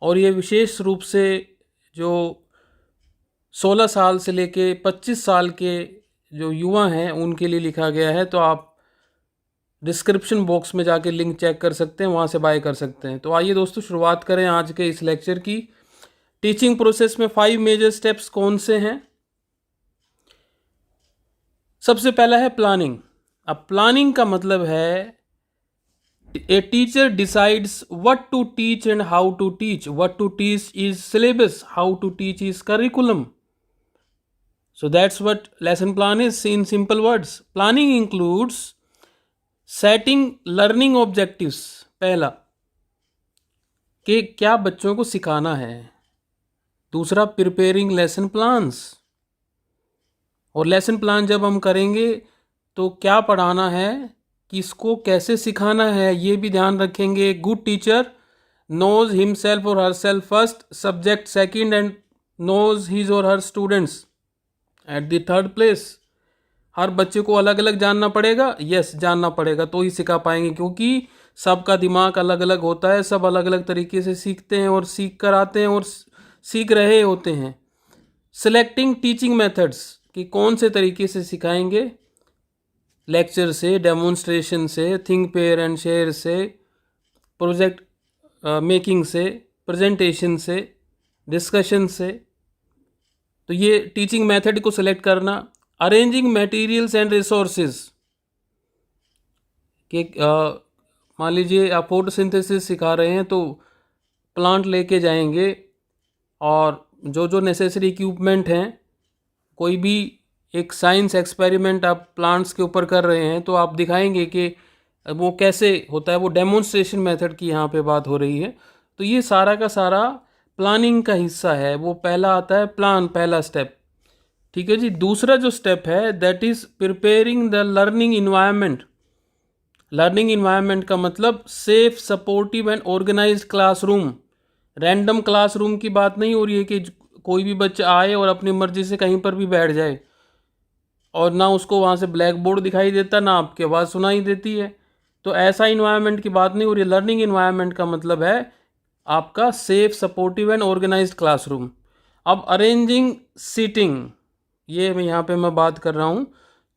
और ये विशेष रूप से जो 16 साल से लेके 25 साल के जो युवा हैं उनके लिए लिखा गया है. तो आप डिस्क्रिप्शन बॉक्स में जाके लिंक चेक कर सकते हैं, वहाँ से बाय कर सकते हैं. तो आइए दोस्तों शुरुआत करें आज के इस लेक्चर की. टीचिंग प्रोसेस में 5 मेजर स्टेप्स कौन से हैं? सबसे पहला है प्लानिंग. अब प्लानिंग का मतलब है a teacher decides what to teach and how to teach. What to teach is syllabus, how to teach is curriculum. So that's what lesson plan is in simple words. Planning includes setting learning objectives. पहला कि क्या बच्चों को सिखाना है. दूसरा प्रिपेयरिंग लेसन प्लान्स. और लेसन प्लान जब हम करेंगे तो क्या पढ़ाना है, किसको कैसे सिखाना है, ये भी ध्यान रखेंगे. Good teacher knows himself or herself first, subject second, and knows his or her students at the third place. हर बच्चे को अलग अलग जानना पड़ेगा. यस, जानना पड़ेगा तो ही सिखा पाएंगे, क्योंकि सबका दिमाग अलग अलग होता है. सब अलग अलग तरीके से सीखते हैं और सीख कर आते हैं और सीख रहे होते हैं. सिलेक्टिंग टीचिंग मेथड्स, कि कौन से तरीके से सिखाएंगे. लेक्चर से, डेमोन्स्ट्रेशन से, थिंक पेयर एंड शेयर से, प्रोजेक्ट मेकिंग से, प्रेजेंटेशन से, डिस्कशन से. तो ये टीचिंग मेथड को सिलेक्ट करना. अरेंजिंग मटेरियल्स एंड रिसोर्सेज, कि मान लीजिए आप फोटोसिंथेसिस सिखा रहे हैं तो प्लांट लेके जाएंगे और जो जो नेसेसरी इक्विपमेंट हैं, कोई भी एक साइंस एक्सपेरिमेंट आप प्लांट्स के ऊपर कर रहे हैं तो आप दिखाएंगे कि वो कैसे होता है. वो डेमोन्स्ट्रेशन मेथड की यहाँ पे बात हो रही है. तो ये सारा का सारा प्लानिंग का हिस्सा है. वो पहला आता है प्लान, पहला स्टेप. ठीक है जी. दूसरा जो स्टेप है that is preparing the learning environment. Learning environment का मतलब safe, supportive and organised classroom. Random classroom की बात नहीं हो रही है कि कोई भी बच्चा आए और अपनी मर्जी से कहीं पर भी बैठ जाए और ना उसको वहाँ से ब्लैक बोर्ड दिखाई देता, ना आपकी आवाज़ सुनाई देती है. तो ऐसा इन्वायरमेंट की बात नहीं हो रही है. लर्निंग इन्वायरमेंट का मतलब है आपका safe, supportive and organised classroom. अब अरेंजिंग सीटिंग, ये यहाँ पे मैं बात कर रहा हूँ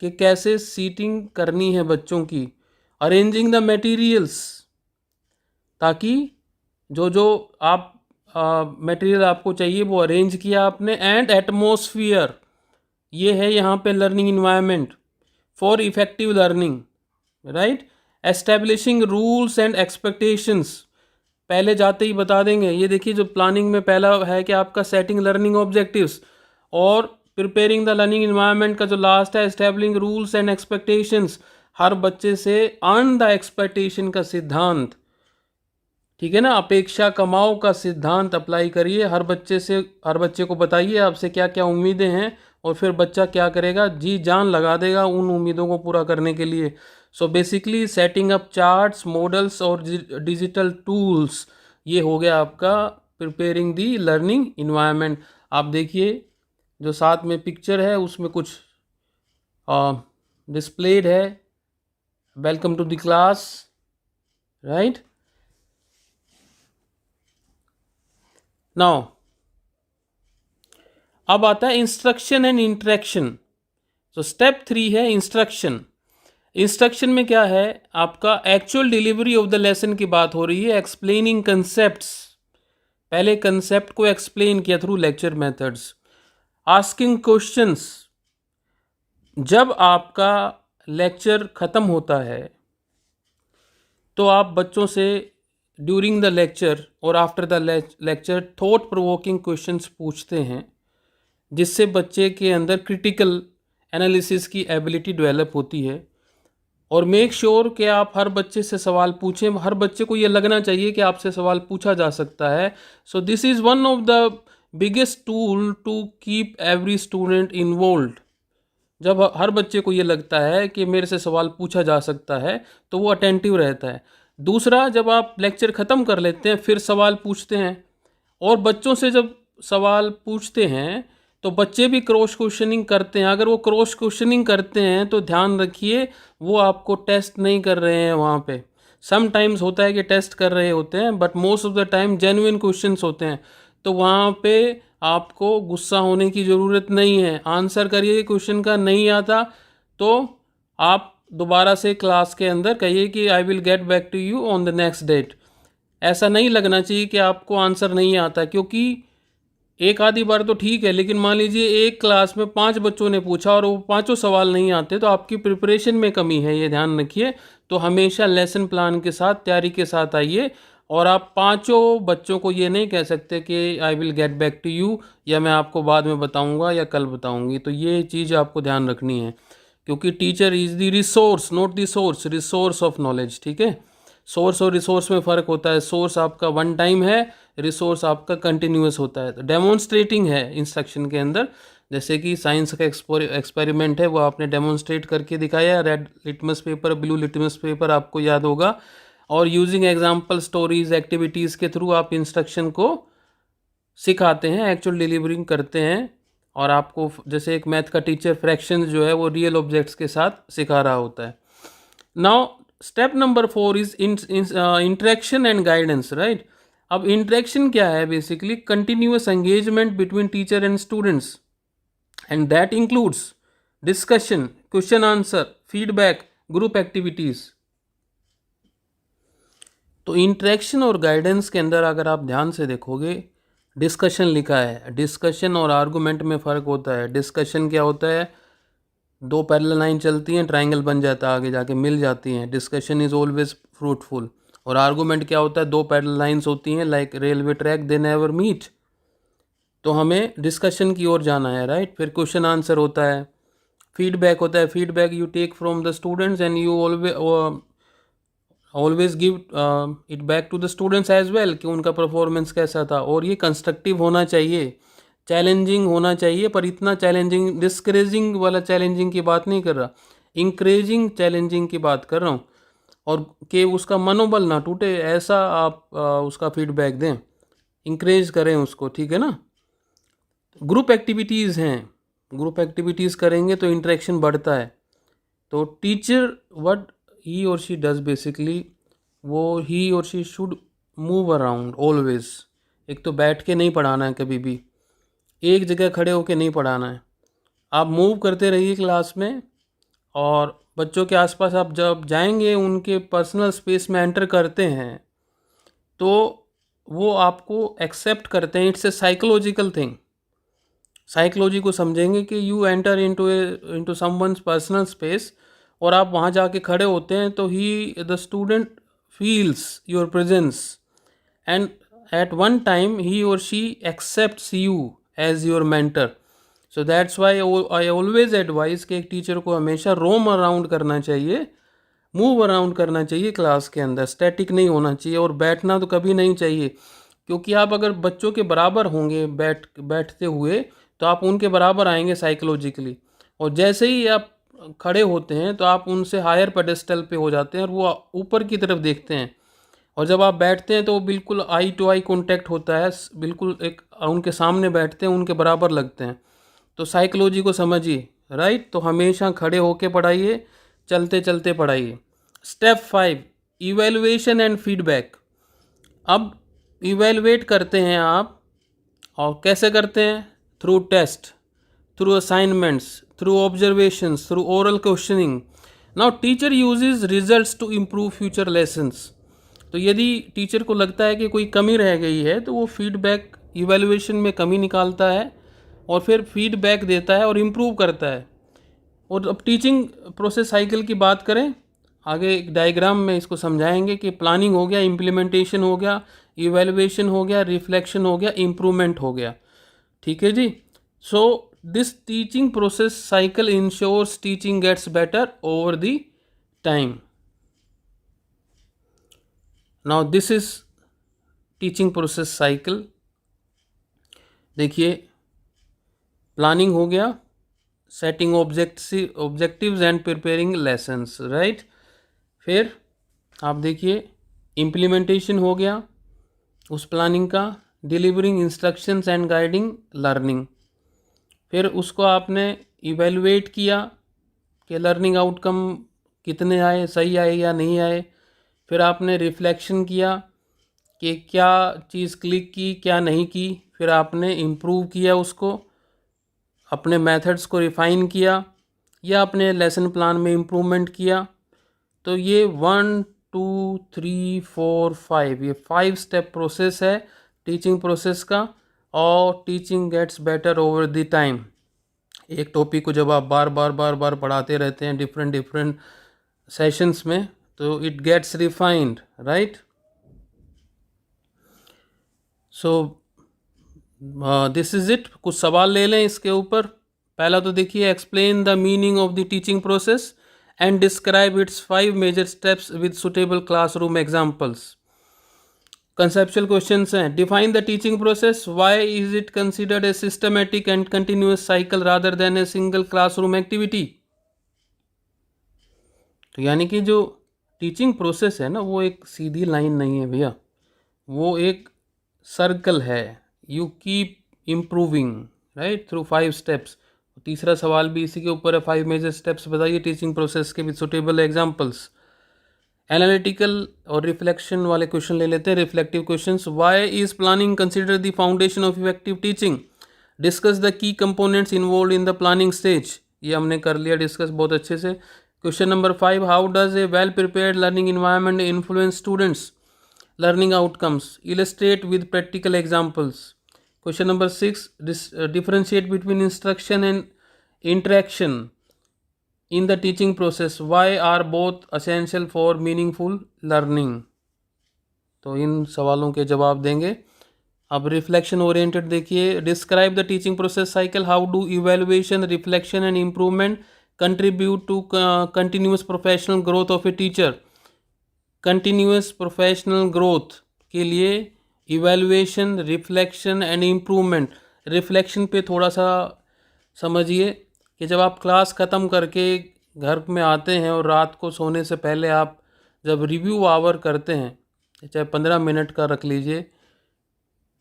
कि कैसे सीटिंग करनी है बच्चों की. अरेंजिंग द मटेरियल्स, ताकि जो जो आप मटेरियल आपको चाहिए वो अरेंज किया आपने. एंड एटमॉस्फियर, ये है यहाँ पे learning environment for effective learning. Right. Establishing rules and expectations, पहले जाते ही बता देंगे. ये देखिए जो प्लानिंग में पहला है कि आपका सेटिंग लर्निंग ऑब्जेक्टिव्स, और प्रिपेयरिंग द लर्निंग इन्वायरमेंट का जो लास्ट है एस्टेब्लिशिंग रूल्स एंड एक्सपेक्टेशंस. हर बच्चे से अर्न द एक्सपेक्टेशन का सिद्धांत, ठीक है ना, अपेक्षा कमाओ का सिद्धांत अप्लाई करिए. हर बच्चे को बताइए आपसे क्या क्या उम्मीदें हैं, और फिर बच्चा क्या करेगा, जी जान लगा देगा उन उम्मीदों को पूरा करने के लिए. So basically setting up charts, models और डिजिटल टूल्स, ये हो गया आपका प्रिपेयरिंग दी लर्निंग इन्वायरमेंट. आप देखिए जो साथ में पिक्चर है उसमें कुछ डिस्प्लेड है. Welcome to the class. Right. Now अब आता है इंस्ट्रक्शन एंड इंटरेक्शन. तो स्टेप 3 है इंस्ट्रक्शन. इंस्ट्रक्शन में क्या है, आपका actual delivery of the lesson की बात हो रही है. एक्सप्लेनिंग कंसेप्ट्स, पहले कंसेप्ट को एक्सप्लेन किया through lecture methods. Asking questions, जब आपका लेक्चर ख़त्म होता है तो आप बच्चों से ड्यूरिंग द लेक्चर और after the lecture thought provoking questions पूछते हैं, जिससे बच्चे के अंदर क्रिटिकल एनालिसिस की एबिलिटी डेवलप होती है। और मेक श्योर कि आप हर बच्चे से सवाल पूछें, हर बच्चे को ये लगना चाहिए कि आपसे सवाल पूछा जा सकता है। So this is one of the biggest tool to keep every student involved. जब हर बच्चे को ये लगता है कि मेरे से सवाल पूछा जा सकता है तो वो अटेंटिव रहता है। दूसरा, जब आप लेक्चर ख़त्म कर लेते हैं फिर सवाल पूछते हैं, और बच्चों से जब सवाल पूछते हैं तो बच्चे भी क्रॉस क्वेश्चनिंग करते हैं। अगर वो क्रॉस क्वेश्चनिंग करते हैं तो ध्यान रखिए वो आपको टेस्ट नहीं कर रहे हैं वहाँ पे। सम टाइम्स होता है कि टेस्ट कर रहे होते हैं, but most of the time genuine questions होते हैं। तो वहाँ पे आपको गुस्सा होने की ज़रूरत नहीं है। आंसर करिए क्वेश्चन का, नहीं आता तो आप दोबारा से क्लास के अंदर कहिए कि I will get back to you on the next date. ऐसा नहीं लगना चाहिए कि आपको आंसर नहीं आता, क्योंकि एक आधी बार तो ठीक है, लेकिन मान लीजिए एक क्लास में 5 बच्चों ने पूछा और वो पाँचों सवाल नहीं आते तो आपकी प्रिपरेशन में कमी है, ये ध्यान रखिए। तो हमेशा लेसन प्लान के साथ, तैयारी के साथ आइए, और आप पाँचों बच्चों को ये नहीं कह सकते कि I will get back to you, या मैं आपको बाद में बताऊंगा या कल बताऊंगी। तो ये चीज़ आपको ध्यान रखनी है, क्योंकि teacher is the resource, not the source, resource of knowledge. ठीक है, सोर्स और रिसोर्स में फ़र्क होता है। सोर्स आपका वन टाइम है, रिसोर्स आपका कंटिन्यूस होता है। तो डेमोन्स्ट्रेटिंग है इंस्ट्रक्शन के अंदर, जैसे कि साइंस का एक्सपेरिमेंट है वो आपने डेमोन्स्ट्रेट करके दिखाया। Red litmus paper, blue litmus paper आपको याद होगा, और यूजिंग एग्जाम्पल, स्टोरीज, एक्टिविटीज़ के थ्रू आप इंस्ट्रक्शन को सिखाते हैं, एक्चुअल डिलीवरिंग करते हैं। और आपको जैसे एक मैथ का टीचर फ्रैक्शंस जो है वो रियल ऑब्जेक्ट्स के साथ सिखा रहा होता है। Now step number 4 is interaction and guidance, right. अब इंटरेक्शन क्या है? Basically continuous engagement between teacher and students, and that includes discussion, question answer, feedback, group activities. तो इंटरेक्शन और गाइडेंस के अंदर अगर आप ध्यान से देखोगे, डिस्कशन लिखा है। डिस्कशन और आर्गूमेंट में फ़र्क होता है। डिस्कशन क्या होता है? दो पैरेलल लाइन चलती हैं, ट्रायंगल बन जाता है, आगे जाके मिल जाती हैं। Discussion is always fruitful. और आर्गूमेंट क्या होता है? दो पैरेलल लाइंस होती हैं, like railway track, they never meet. तो हमें डिस्कशन की ओर जाना है, राइट। फिर क्वेश्चन आंसर होता है, फीडबैक होता है। Feedback you take from the students and you always give it back to the students as well, कि उनका परफॉर्मेंस कैसा था। और ये कंस्ट्रक्टिव होना चाहिए, चैलेंजिंग होना चाहिए, पर इतना चैलेंजिंग, डिस्करेजिंग वाला चैलेंजिंग की बात नहीं कर रहा, इंकरेजिंग चैलेंजिंग की बात कर रहा हूँ। और कि उसका मनोबल ना टूटे, ऐसा आप उसका फीडबैक दें, इंकरेज करें उसको, ठीक है ना। ग्रुप एक्टिविटीज़ हैं, ग्रुप एक्टिविटीज़ करेंगे तो इंटरेक्शन बढ़ता है। तो टीचर व्हाट ही और शी डज बेसिकली, वो ही और she should move around always. एक तो बैठ के नहीं पढ़ाना है, कभी भी एक जगह खड़े होके नहीं पढ़ाना है। आप मूव करते रहिए क्लास में, और बच्चों के आसपास आप जब जाएंगे, उनके पर्सनल स्पेस में एंटर करते हैं, तो वो आपको एक्सेप्ट करते हैं। It's a psychological thing. Psychology को समझेंगे कि you enter into someone's personal space, और आप वहाँ जाके खड़े होते हैं तो ही the student feels your presence, and at one time ही और she accepts you as your mentor. So that's why I always advise कि एक टीचर को हमेशा रोम अराउंड करना चाहिए, मूव अराउंड करना चाहिए क्लास के अंदर, स्टैटिक नहीं होना चाहिए। और बैठना तो कभी नहीं चाहिए, क्योंकि आप अगर बच्चों के बराबर होंगे बैठते हुए तो आप उनके बराबर आएंगे साइकोलॉजिकली। और जैसे ही आप खड़े होते हैं तो आप उनसे हायर पेडेस्टल पे हो जाते हैं और वो ऊपर की तरफ देखते हैं। और जब आप बैठते हैं तो बिल्कुल आई टू आई कांटेक्ट होता है, बिल्कुल एक उनके सामने बैठते हैं, उनके बराबर लगते हैं। तो साइकोलॉजी को समझिए, राइट। तो हमेशा खड़े होके पढ़ाइए, चलते चलते पढ़ाइए। Step 5, evaluation and feedback. अब इवैल्यूएट करते हैं आप, और कैसे करते हैं? Through test, through assignments, through observations, through oral questioning. Now teacher uses results to improve future lessons. तो यदि टीचर को लगता है कि कोई कमी रह गई है तो वो फीडबैक, इवैल्यूएशन में कमी निकालता है और फिर फीडबैक देता है और इम्प्रूव करता है। और अब टीचिंग प्रोसेस साइकिल की बात करें, आगे एक डायग्राम में इसको समझाएंगे कि प्लानिंग हो गया, इम्प्लीमेंटेशन हो गया, इवैल्यूएशन हो गया, रिफ्लेक्शन हो गया, इम्प्रूवमेंट हो गया। ठीक है जी। So this teaching process cycle ensures teaching gets better over the time. Now this is teaching process cycle. देखिए, प्लानिंग हो गया, setting objectives and preparing lessons, right. फिर आप देखिए, इम्प्लीमेंटेशन हो गया उस प्लानिंग का, delivering instructions and guiding learning. फिर उसको आपने इवेलुएट किया कि लर्निंग आउटकम कितने आए, सही आए या नहीं आए. फिर आपने रिफ्लेक्शन किया कि क्या चीज़ क्लिक की, क्या नहीं की. फिर आपने इम्प्रूव किया उसको, अपने मेथड्स को रिफ़ाइन किया या अपने लेसन प्लान में इम्प्रूवमेंट किया. तो ये 1 2 3 4 5 ये 5 स्टेप प्रोसेस है टीचिंग प्रोसेस का. और teaching gets better over the time. एक टॉपिक को जब आप बार बार पढ़ाते रहते हैं डिफरेंट सेशंस में, तो it gets refined, right. So this is it. कुछ सवाल ले लें इसके ऊपर. पहला तो देखिए, explain the meaning of the teaching process and describe its 5 major steps with suitable classroom examples. Conceptual questions हैं. Define the teaching process. Why is it considered a systematic and continuous cycle rather than a single classroom activity. तो यानी कि जो टीचिंग प्रोसेस है ना, वो एक सीधी लाइन नहीं है भैया, वो एक सर्कल है. You keep improving, right, through 5 steps. तीसरा सवाल भी इसी के ऊपर है. 5 मेजर स्टेप्स बताइए टीचिंग प्रोसेस के विद सुटेबल एग्जाम्पल्स. एनालिटिकल और रिफ्लेक्शन वाले क्वेश्चन ले लेते हैं. Reflective questions. Why is planning consider the foundation of effective teaching. Discuss the key components involve in the planning stage. ये हमने कर लिया डिस्कस बहुत अच्छे से. Question number 5. How does a well prepared learning environment influence students learning outcomes. Illustrate with practical examples. Question number 6. Differentiate between instruction and interaction in the teaching process. Why are both essential for meaningful learning? तो इन सवालों के जवाब देंगे. अब रिफ्लेक्शन ओरिएंटेड देखिए. Describe the teaching process cycle. How do evaluation, reflection and improvement contribute to continuous professional growth of a teacher. Continuous professional growth के लिए evaluation, reflection and improvement. Reflection पे थोड़ा सा समझिए कि जब आप क्लास ख़त्म करके घर में आते हैं और रात को सोने से पहले आप जब रिव्यू आवर करते हैं, चाहे 15 मिनट का रख लीजिए,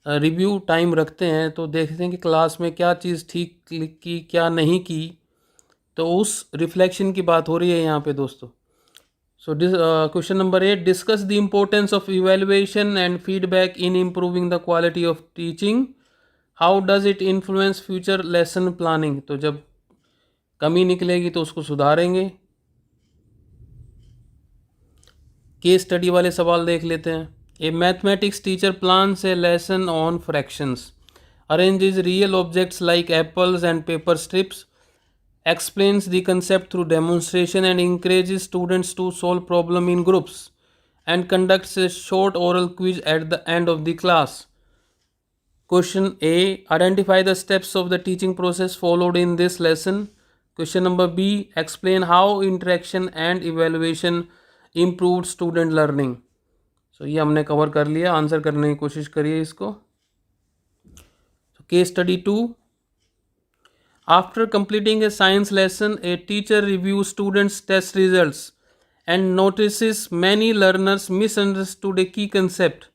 रिव्यू टाइम रखते हैं, तो देखते हैं कि क्लास में क्या चीज़ ठीक की, क्या नहीं की. तो उस रिफ्लेक्शन की बात हो रही है यहाँ पे दोस्तों. So this question number 8. Discuss the importance of evaluation and feedback in improving the quality of teaching. How does it influence future lesson planning? तो जब कमी निकलेगी तो उसको सुधारेंगे. केस स्टडी वाले सवाल देख लेते हैं. A mathematics teacher plans a lesson on fractions. Arranges real objects like apples and paper strips. Explains the concept through demonstration and encourages students to solve problem in groups, and conducts a short oral quiz at the end of the class. Question A. Identify the steps of the teaching process followed in this lesson. Question number B. Explain how interaction and evaluation improved student learning. So ये हमने कवर कर लिया. आंसर करने की कोशिश करिए इसको. Case study 2. After completing a science lesson, a teacher reviews students' test results and notices many learners misunderstood a key concept.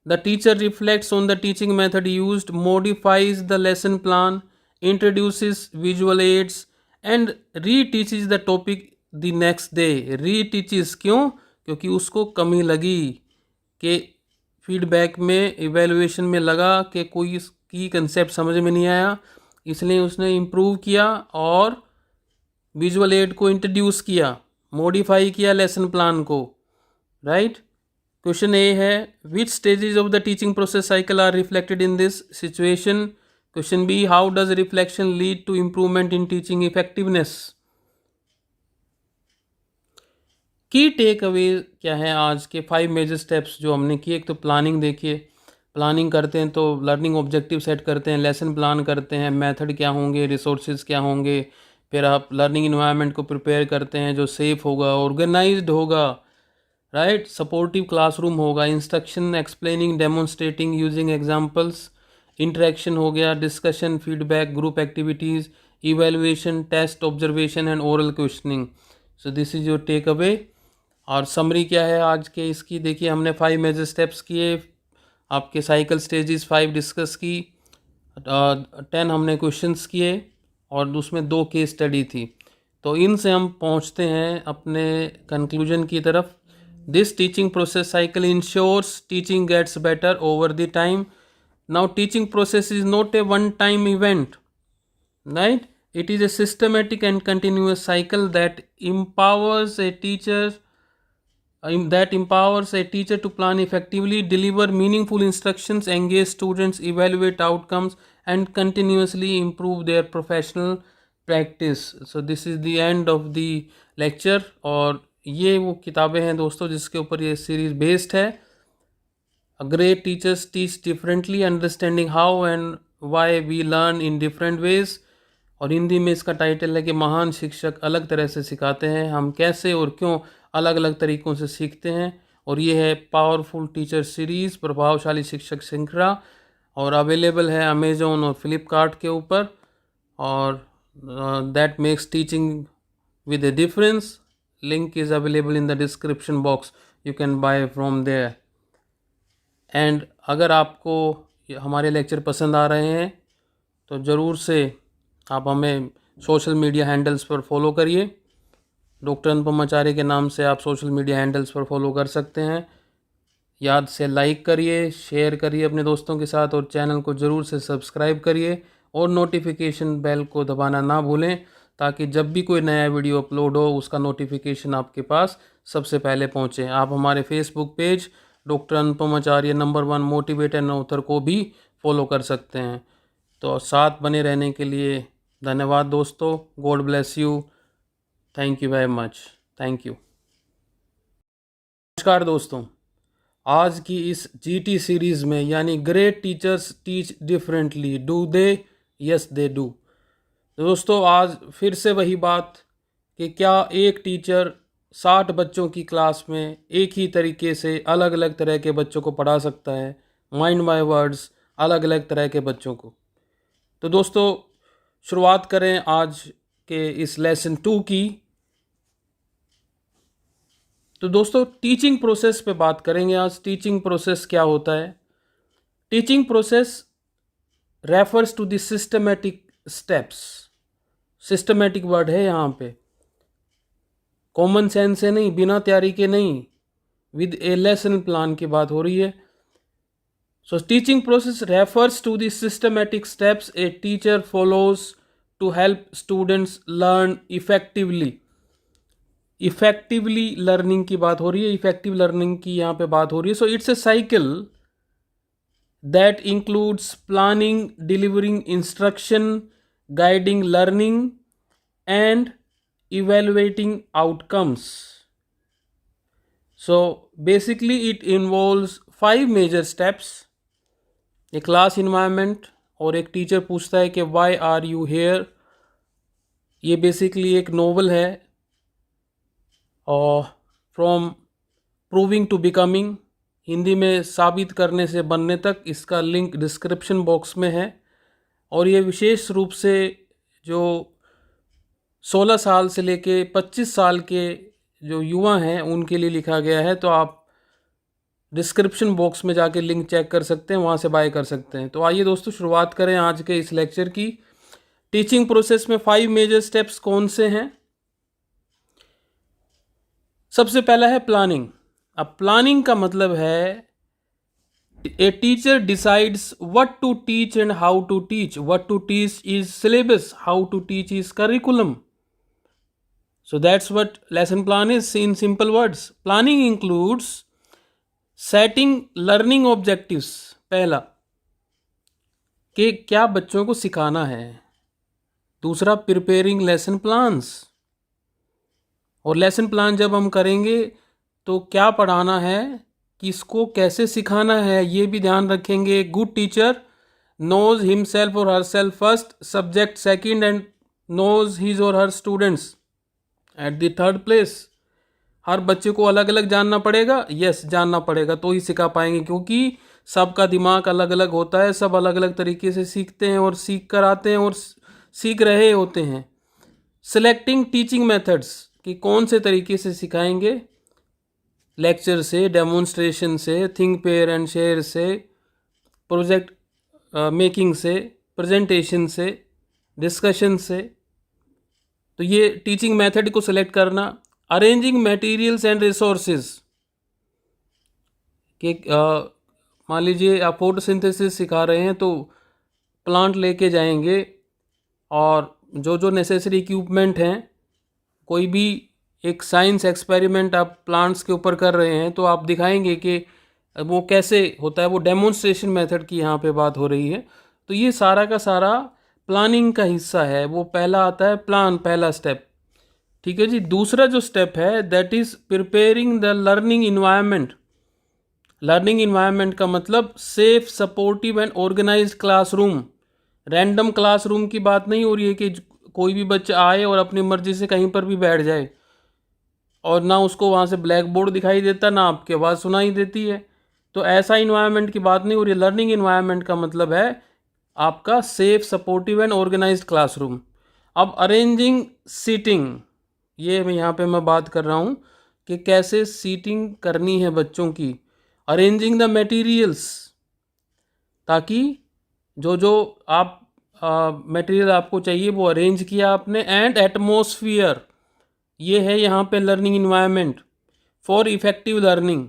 The teacher reflects on the teaching method used, modifies the lesson plan, introduces visual aids, and reteaches the topic the next day. Reteaches क्यों? क्योंकि उसको कमी लगी कि फीडबैक में, इवेल्युएशन में लगा कि कोई की कंसेप्ट समझ में नहीं आया, इसलिए उसने इम्प्रूव किया और विजुअल एड को इंट्रोड्यूस किया, मॉडिफाई किया लेसन प्लान को, राइट. क्वेश्चन ए है, which stages of the teaching process cycle are reflected in this situation. Question B, how does reflection lead to improvement in teaching effectiveness. Key takeaway क्या है आज के 5 मेजर स्टेप्स जो हमने किए. एक तो प्लानिंग देखिए, प्लानिंग करते हैं तो लर्निंग ऑब्जेक्टिव सेट करते हैं, लेसन प्लान करते हैं, मेथड क्या होंगे, रिसोर्सेज क्या होंगे, फिर आप लर्निंग इन्वायरमेंट को प्रिपेयर करते हैं जो सेफ़ होगा, ऑर्गेनाइज्ड होगा, राइट, सपोर्टिव क्लासरूम होगा, instruction explaining demonstrating using examples, interaction हो गया, discussion, feedback, group activities, evaluation, test, observation and oral questioning. So this is your take away. और समरी क्या है आज के इसकी, देखिए हमने 5 मेजर स्टेप्स किए, आपके साइकिल स्टेजेस 5 डिस्कस की, 10 हमने क्वेश्चंस किए और उसमें 2 केस स्टडी थी। तो इनसे हम पहुंचते हैं अपने कंक्लूजन की तरफ। This teaching process cycle ensures teaching gets better over the time. Now teaching process is not a one time event, right? It is a systematic and continuous cycle that empowers a teacher to plan effectively, deliver meaningful instructions, engage students, evaluate outcomes, and continuously improve their professional practice. So this is the end of the lecture। और ये वो किताबें हैं दोस्तों जिसके ऊपर ये सीरीज बेस्ड है। A great teachers teach differently, understanding how and why we learn in different ways। और हिंदी में इसका टाइटल है कि महान शिक्षक अलग तरह से सिखाते हैं, हम कैसे और क्यों अलग अलग तरीक़ों से सीखते हैं। और ये है पावरफुल टीचर सीरीज़, प्रभावशाली शिक्षक श्रृंखला, और अवेलेबल है अमेज़ॉन और फ्लिपकार्ट के ऊपर। और that makes teaching with a difference. Link is available in the description box, you can buy from there. And अगर आपको हमारे लेक्चर पसंद आ रहे हैं तो ज़रूर से आप हमें सोशल मीडिया हैंडल्स पर फॉलो करिए। डॉक्टर अनुपम आचार्य के नाम से आप सोशल मीडिया हैंडल्स पर फॉलो कर सकते हैं। याद से लाइक करिए, शेयर करिए अपने दोस्तों के साथ, और चैनल को ज़रूर से सब्सक्राइब करिए और नोटिफिकेशन बेल को दबाना ना भूलें, ताकि जब भी कोई नया वीडियो अपलोड हो उसका नोटिफिकेशन आपके पास सबसे पहले पहुँचे। आप हमारे Facebook page doctor Anupam Acharya number 1 motivator and author को भी फॉलो कर सकते हैं। तो साथ बने रहने के लिए धन्यवाद दोस्तों। God bless you. Thank you very much. Thank you. नमस्कार दोस्तों, आज की इस जीटी सीरीज़ में यानी great teachers teach differently, do they? Yes they do. दोस्तों आज फिर से वही बात कि क्या एक टीचर 60 बच्चों की क्लास में एक ही तरीके से अलग अलग तरह के बच्चों को पढ़ा सकता है, माइंड माय वर्ड्स, अलग अलग तरह के बच्चों को। तो दोस्तों शुरुआत करें आज के इस लेसन 2 की। तो दोस्तों टीचिंग प्रोसेस पे बात करेंगे आज। टीचिंग प्रोसेस क्या होता है? Teaching process refers to the systematic steps. Systematic word है यहाँ पे, कॉमन सेंस से नहीं, बिना तैयारी के नहीं, विद ए लेसन प्लान की बात हो रही है। So teaching process refers to the systematic steps a teacher follows to help students learn effectively। Effectively learning की बात हो रही है, इफेक्टिव लर्निंग की यहाँ पे बात हो रही है। So it's a cycle that includes planning, delivering instruction, guiding learning and evaluating outcomes. So basically it involves 5 major steps. A class environment, और एक टीचर पूछता है कि वाई आर यू हेयर। ये बेसिकली एक नोवेल है, और from proving to becoming, Hindi में साबित करने से बनने तक, इसका लिंक डिस्क्रिप्शन बॉक्स में है। और ये विशेष रूप से जो 16 साल से लेके 25 साल के जो युवा हैं उनके लिए लिखा गया है। तो आप डिस्क्रिप्शन बॉक्स में जाके लिंक चेक कर सकते हैं, वहाँ से बाय कर सकते हैं। तो आइए दोस्तों शुरुआत करें आज के इस लेक्चर की। टीचिंग प्रोसेस में 5 मेजर स्टेप्स कौन से हैं? सबसे पहला है प्लानिंग। अब प्लानिंग का मतलब है a teacher decides what to teach and how to teach. What to teach is syllabus, how to teach is curriculum. So that's what lesson plan is in simple words. Planning includes setting learning objectives, पहला कि क्या बच्चों को सिखाना है। दूसरा प्रिपेयरिंग लेसन प्लान्स, और लेसन प्लान जब हम करेंगे तो क्या पढ़ाना है किसको कैसे सिखाना है ये भी ध्यान रखेंगे। Good teacher knows himself or herself first, subject second, and knows his or her students at the third place। हर बच्चे को अलग अलग जानना पड़ेगा, यस जानना पड़ेगा तो ही सिखा पाएंगे, क्योंकि सबका दिमाग अलग अलग होता है, सब अलग अलग तरीके से सीखते हैं और सीख कर आते हैं और सीख रहे होते हैं। सिलेक्टिंग टीचिंग मेथड्स कि कौन से तरीके से सिखाएंगे, लेक्चर से, डेमोन्स्ट्रेशन से, थिंक पेयर एंड शेयर से, प्रोजेक्ट मेकिंग से, प्रेजेंटेशन से, डिस्कशन से। तो ये टीचिंग मेथड को सिलेक्ट करना। अरेंजिंग मटेरियल्स एंड रिसोर्सेज कि मान लीजिए आप फोटोसिंथेसिस सिखा रहे हैं तो प्लांट लेके जाएंगे और जो जो नेसेसरी इक्विपमेंट हैं, कोई भी एक साइंस एक्सपेरिमेंट आप प्लांट्स के ऊपर कर रहे हैं तो आप दिखाएंगे कि वो कैसे होता है। वो डेमोन्स्ट्रेशन मेथड की यहाँ पे बात हो रही है। तो ये सारा का सारा प्लानिंग का हिस्सा है। वो पहला आता है प्लान, पहला स्टेप, ठीक है जी। दूसरा जो स्टेप है that is preparing the learning environment. Learning environment का मतलब safe, supportive and organised classroom. Random classroom की बात नहीं हो रही है कि कोई भी बच्चा आए और अपनी मर्जी से कहीं पर भी बैठ जाए और ना उसको वहाँ से ब्लैक बोर्ड दिखाई देता, ना आपकी आवाज़ सुनाई देती है। तो ऐसा इन्वायरमेंट की बात नहीं हो रही है। लर्निंग इन्वायरमेंट का मतलब है आपका safe, supportive and organised classroom. अब अरेंजिंग सीटिंग, ये यहाँ पे मैं बात कर रहा हूँ कि कैसे सीटिंग करनी है बच्चों की। अरेंजिंग द मटेरियल्स, ताकि जो जो आप मटेरियल आपको चाहिए वो अरेंज किया आपने। एंड एटमॉस्फियर, ये है यहाँ पे learning environment for effective learning,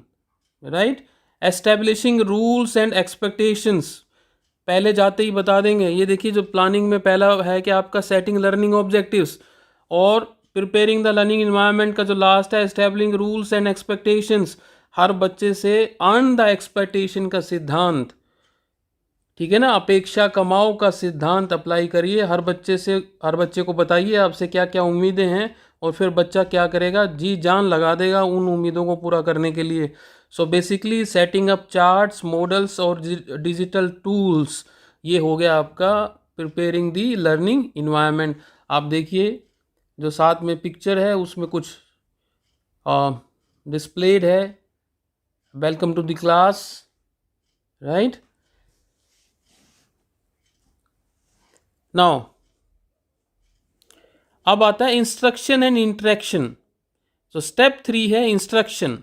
right. Establishing rules and expectations, पहले जाते ही बता देंगे। ये देखिए जो प्लानिंग में पहला है कि आपका सेटिंग लर्निंग ऑब्जेक्टिव्स, और प्रिपेयरिंग द लर्निंग इन्वायरमेंट का जो लास्ट है एस्टेब्लिशिंग रूल्स एंड एक्सपेक्टेशंस। हर बच्चे से अर्न द एक्सपेक्टेशन का सिद्धांत, ठीक है ना, अपेक्षा कमाओ का सिद्धांत अप्लाई करिए। हर बच्चे को बताइए आपसे क्या क्या उम्मीदें हैं और फिर बच्चा क्या करेगा, जी जान लगा देगा उन उम्मीदों को पूरा करने के लिए। So basically setting up charts, models और डिजिटल टूल्स, ये हो गया आपका प्रिपेयरिंग दी लर्निंग इन्वायरमेंट। आप देखिए जो साथ में पिक्चर है उसमें कुछ डिस्प्लेड है, welcome to the class, right. Now अब आता है इंस्ट्रक्शन एंड इंटरेक्शन। तो स्टेप 3 है इंस्ट्रक्शन।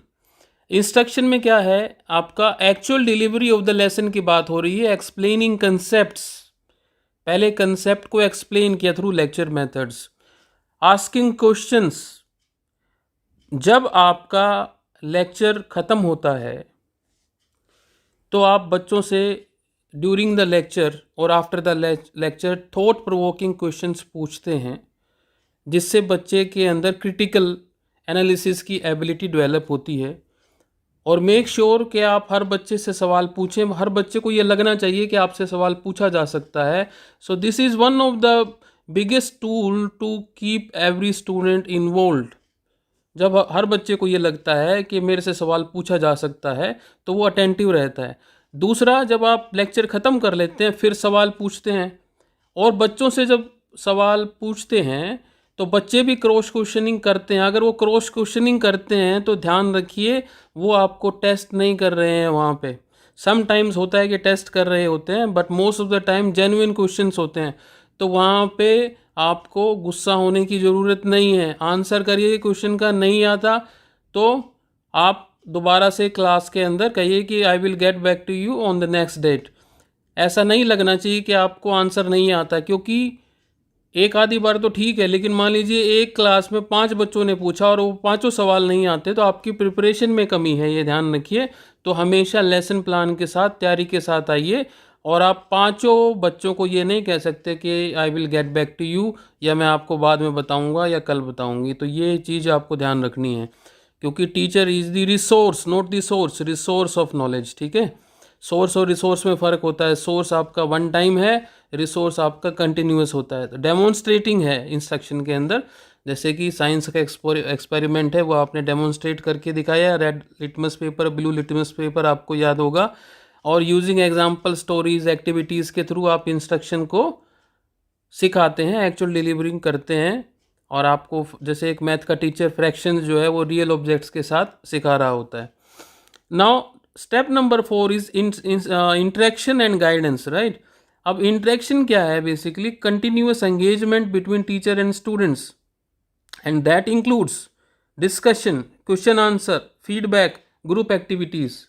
इंस्ट्रक्शन में क्या है, आपका actual delivery of the lesson की बात हो रही है। एक्सप्लेनिंग कंसेप्ट्स, पहले कंसेप्ट को एक्सप्लेन किया through lecture methods. Asking questions, जब आपका लेक्चर ख़त्म होता है तो आप बच्चों से ड्यूरिंग द लेक्चर और after the lecture thought provoking questions पूछते हैं, जिससे बच्चे के अंदर क्रिटिकल एनालिसिस की एबिलिटी डेवलप होती है। और मेक श्योर कि आप हर बच्चे से सवाल पूछें। हर बच्चे को ये लगना चाहिए कि आपसे सवाल पूछा जा सकता है। So this is one of the biggest tool to keep every student involved. जब हर बच्चे को ये लगता है कि मेरे से सवाल पूछा जा सकता है तो वो अटेंटिव रहता है। दूसरा, जब आप लेक्चर ख़त्म कर लेते हैं फिर सवाल पूछते हैं, और बच्चों से जब सवाल पूछते हैं तो बच्चे भी क्रॉस क्वेश्चनिंग करते हैं। अगर वो क्रॉस क्वेश्चनिंग करते हैं तो ध्यान रखिए वो आपको टेस्ट नहीं कर रहे हैं वहाँ पे। सम टाइम्स होता है कि टेस्ट कर रहे होते हैं, but most of the time genuine questions होते हैं। तो वहाँ पे आपको गुस्सा होने की ज़रूरत नहीं है। आंसर करिए, क्वेश्चन का नहीं आता तो आप दोबारा से क्लास के अंदर कहिए कि I will get back to you on the next date. ऐसा नहीं लगना चाहिए कि आपको आंसर नहीं आता, क्योंकि एक आधी बार तो ठीक है, लेकिन मान लीजिए एक क्लास में 5 बच्चों ने पूछा और वो 5 सवाल नहीं आते तो आपकी प्रिपरेशन में कमी है, ये ध्यान रखिए। तो हमेशा लेसन प्लान के साथ, तैयारी के साथ आइए। और आप 5 बच्चों को ये नहीं कह सकते कि I will get back to you, या मैं आपको बाद में बताऊंगा या कल बताऊंगी। तो ये चीज़ आपको ध्यान रखनी है, क्योंकि teacher is the resource, not the source, resource of knowledge, ठीक है। सोर्स और रिसोर्स में फ़र्क होता है। सोर्स आपका वन टाइम है, रिसोर्स आपका कंटिन्यूस होता है। तो डेमोन्स्ट्रेटिंग है इंस्ट्रक्शन के अंदर, जैसे कि साइंस का एक्सपेरिमेंट है वो आपने डेमोन्स्ट्रेट करके दिखाया, red litmus paper, blue litmus paper आपको याद होगा, और यूजिंग एग्जाम्पल, स्टोरीज, एक्टिविटीज़ के थ्रू आप इंस्ट्रक्शन को सिखाते हैं, एक्चुअल डिलीवरिंग करते हैं। और आपको जैसे एक मैथ का टीचर फ्रैक्शंस जो है वो रियल ऑब्जेक्ट्स के साथ सिखा रहा होता है। Now step number 4 is interaction and guidance, right. अब इंटरेक्शन क्या है? Basically continuous engagement between teacher and students, and that includes discussion, question answer, feedback, group activities.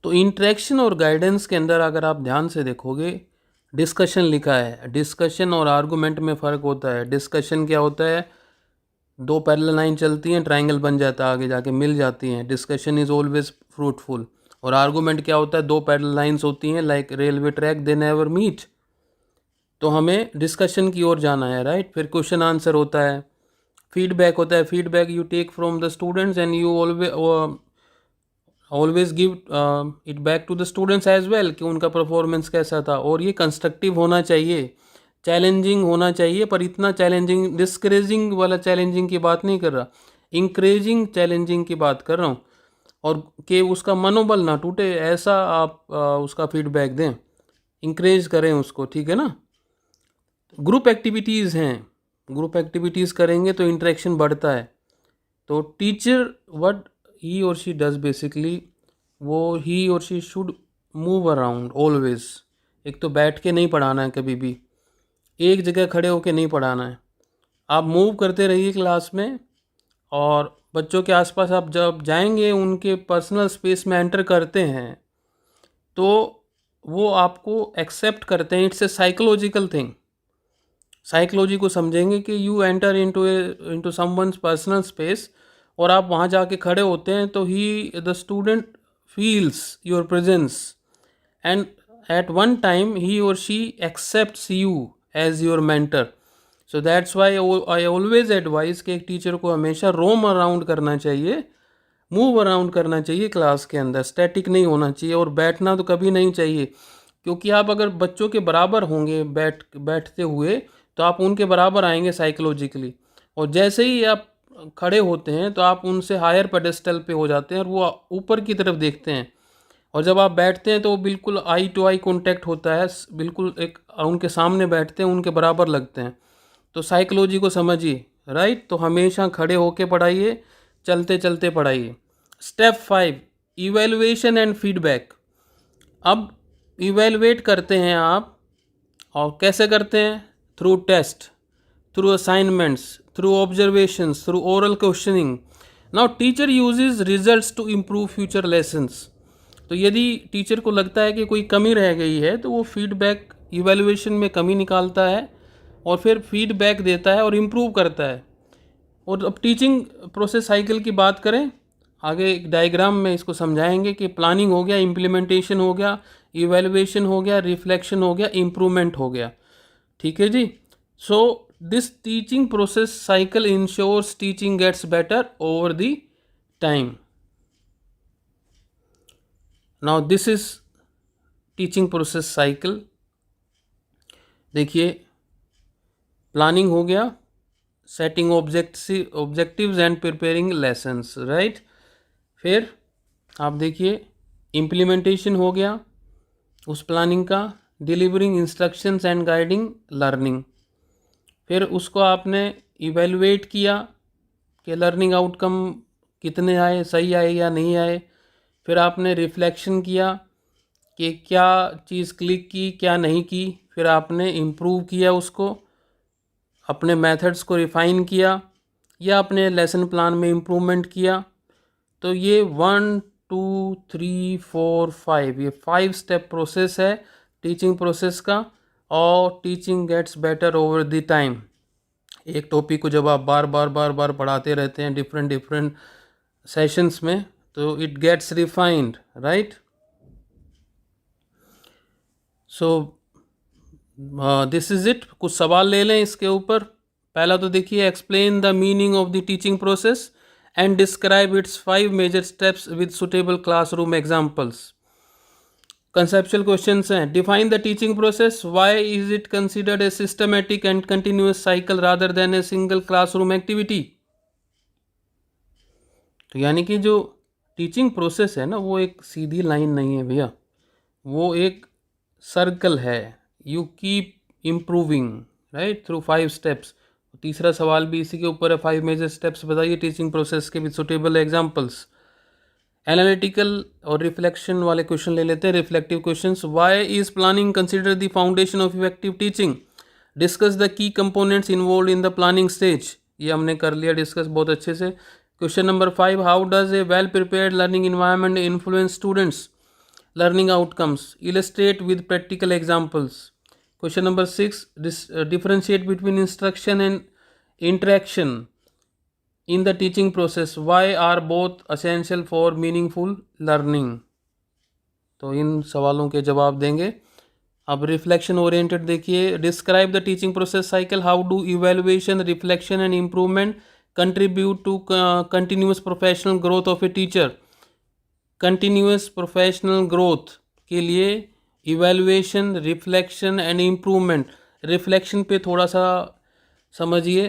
तो इंटरेक्शन और गाइडेंस के अंदर अगर आप ध्यान से देखोगे, डिस्कशन लिखा है। डिस्कशन और आर्गूमेंट में फ़र्क होता है। डिस्कशन क्या होता है? दो पैरेलल लाइन चलती हैं, ट्रायंगल बन जाता है, आगे जाके मिल जाती हैं। Discussion is always fruitful. और आर्गूमेंट क्या होता है? दो पैरेलल लाइंस होती हैं, like railway track, they never meet. तो हमें डिस्कशन की ओर जाना है, राइट। फिर क्वेश्चन आंसर होता है, फीडबैक होता है। Feedback you take from the students and you always give it back to the students as well, कि उनका परफॉर्मेंस कैसा था। और ये कंस्ट्रक्टिव होना चाहिए, चैलेंजिंग होना चाहिए, पर इतना चैलेंजिंग, डिस्करेजिंग वाला चैलेंजिंग की बात नहीं कर रहा, इंकरेजिंग चैलेंजिंग की बात कर रहा हूँ। और कि उसका मनोबल ना टूटे, ऐसा आप उसका फीडबैक दें, इंकरेज करें उसको, ठीक है ना। ग्रुप एक्टिविटीज़ हैं, ग्रुप एक्टिविटीज़ करेंगे तो इंटरेक्शन बढ़ता है। तो टीचर व्हाट ही और शी डज बेसिकली, वो ही और she should move around always. एक तो बैठ के नहीं पढ़ाना है, कभी भी एक जगह खड़े होके नहीं पढ़ाना है। आप मूव करते रहिए क्लास में, और बच्चों के आसपास आप जब जाएंगे, उनके पर्सनल स्पेस में एंटर करते हैं, तो वो आपको एक्सेप्ट करते हैं। It's a psychological thing. Psychology को समझेंगे कि you enter into someone's personal space, और आप वहाँ जाके खड़े होते हैं, तो ही the student feels your presence, and at one time ही और she accepts you as your mentor. So that's why I always advise कि एक टीचर को हमेशा रोम अराउंड करना चाहिए, मूव अराउंड करना चाहिए क्लास के अंदर, स्टैटिक नहीं होना चाहिए। और बैठना तो कभी नहीं चाहिए, क्योंकि आप अगर बच्चों के बराबर होंगे बैठते हुए, तो आप उनके बराबर आएंगे साइकोलॉजिकली। और जैसे ही आप खड़े होते हैं, तो आप उनसे हायर पेडेस्टल पे हो जाते हैं, और वो ऊपर की तरफ देखते हैं। और जब आप बैठते हैं तो बिल्कुल आई टू आई कांटेक्ट होता है, बिल्कुल एक उनके सामने बैठते हैं, उनके बराबर लगते हैं। तो साइकोलॉजी को समझिए, राइट। तो हमेशा खड़े होके पढ़ाइए, चलते चलते पढ़ाइए। Step 5, evaluation and feedback. अब इवेलुएट करते हैं आप, और कैसे करते हैं? Through test, through assignments, through observations, through oral questioning. Now teacher uses results to improve future lessons. तो यदि टीचर को लगता है कि कोई कमी रह गई है, तो वो फीडबैक, इवेलुएशन में कमी निकालता है, और फिर फीडबैक देता है और इम्प्रूव करता है। और अब टीचिंग प्रोसेस साइकिल की बात करें, आगे एक डायग्राम में इसको समझाएंगे कि प्लानिंग हो गया, इम्प्लीमेंटेशन हो गया, इवेलुएशन हो गया, रिफ्लेक्शन हो गया, इम्प्रूवमेंट हो गया, ठीक है जी। So this teaching process cycle ensures teaching gets better over the time. Now this is teaching process cycle. देखिए, प्लानिंग हो गया, setting objectives and preparing lessons, right. फिर आप देखिए, इम्प्लीमेंटेशन हो गया उस प्लानिंग का, delivering instructions and guiding learning. फिर उसको आपने इवेलुएट किया कि लर्निंग आउटकम कितने आए, सही आए या नहीं आए। फिर आपने रिफ्लेक्शन किया कि क्या चीज़ क्लिक की, क्या नहीं की। फिर आपने इम्प्रूव किया उसको, अपने मेथड्स को रिफ़ाइन किया, या अपने लेसन प्लान में इम्प्रूवमेंट किया। तो ये 1 2 3 4 5, ये 5 स्टेप प्रोसेस है टीचिंग प्रोसेस का। और teaching gets better over the time. एक टॉपिक को जब आप बार बार पढ़ाते रहते हैं डिफरेंट सेशंस में, तो it gets refined, right. So this is it. कुछ सवाल ले लें इसके ऊपर। पहला तो देखिए, explain the meaning of the teaching process and describe its 5 major steps with suitable classroom examples. Conceptual questions हैं। Define the teaching process, why is it considered a systematic and continuous cycle rather than a single classroom activity. तो यानी कि जो टीचिंग प्रोसेस है ना, वो एक सीधी लाइन नहीं है भैया, वो एक सर्कल है। You keep improving right through 5 steps. तीसरा सवाल भी इसी के ऊपर है, 5 मेजर स्टेप्स बताइए टीचिंग प्रोसेस के विद सुटेबल एग्जांपल्स। एनालिटिकल और रिफ्लेक्शन वाले क्वेश्चन ले लेते हैं, reflective questions. Why is planning consider the foundation of effective teaching, discuss the key components involve in the planning stage. ये हमने कर लिया डिस्कस बहुत अच्छे से। Question number 5, how does a well prepared learning environment influence students learning outcomes, illustrate with practical examples. Question number 6, differentiate between instruction and interaction in the teaching process, why are both essential for meaningful learning। तो इन सवालों के जवाब देंगे। अब रिफ्लेक्शन ओरिएंटेड देखिए, describe the teaching process cycle, how do evaluation, reflection and improvement contribute to continuous professional growth of a teacher. Continuous professional growth के लिए evaluation, reflection and improvement. Reflection पे थोड़ा सा समझिए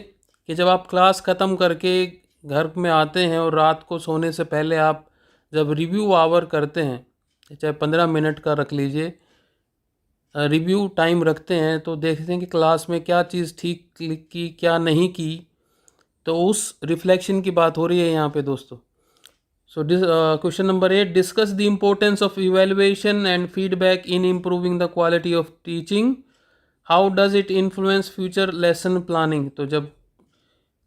कि जब आप क्लास ख़त्म करके घर में आते हैं और रात को सोने से पहले आप जब रिव्यू आवर करते हैं, चाहे 15 मिनट का रख लीजिए, रिव्यू टाइम रखते हैं, तो देखते हैं कि क्लास में क्या चीज़ ठीक की क्या नहीं की। तो उस रिफ्लेक्शन की बात हो रही है यहाँ पे दोस्तों। So this question number 8, discuss the importance of evaluation and feedback in improving the quality of teaching. How does it influence future lesson planning? तो जब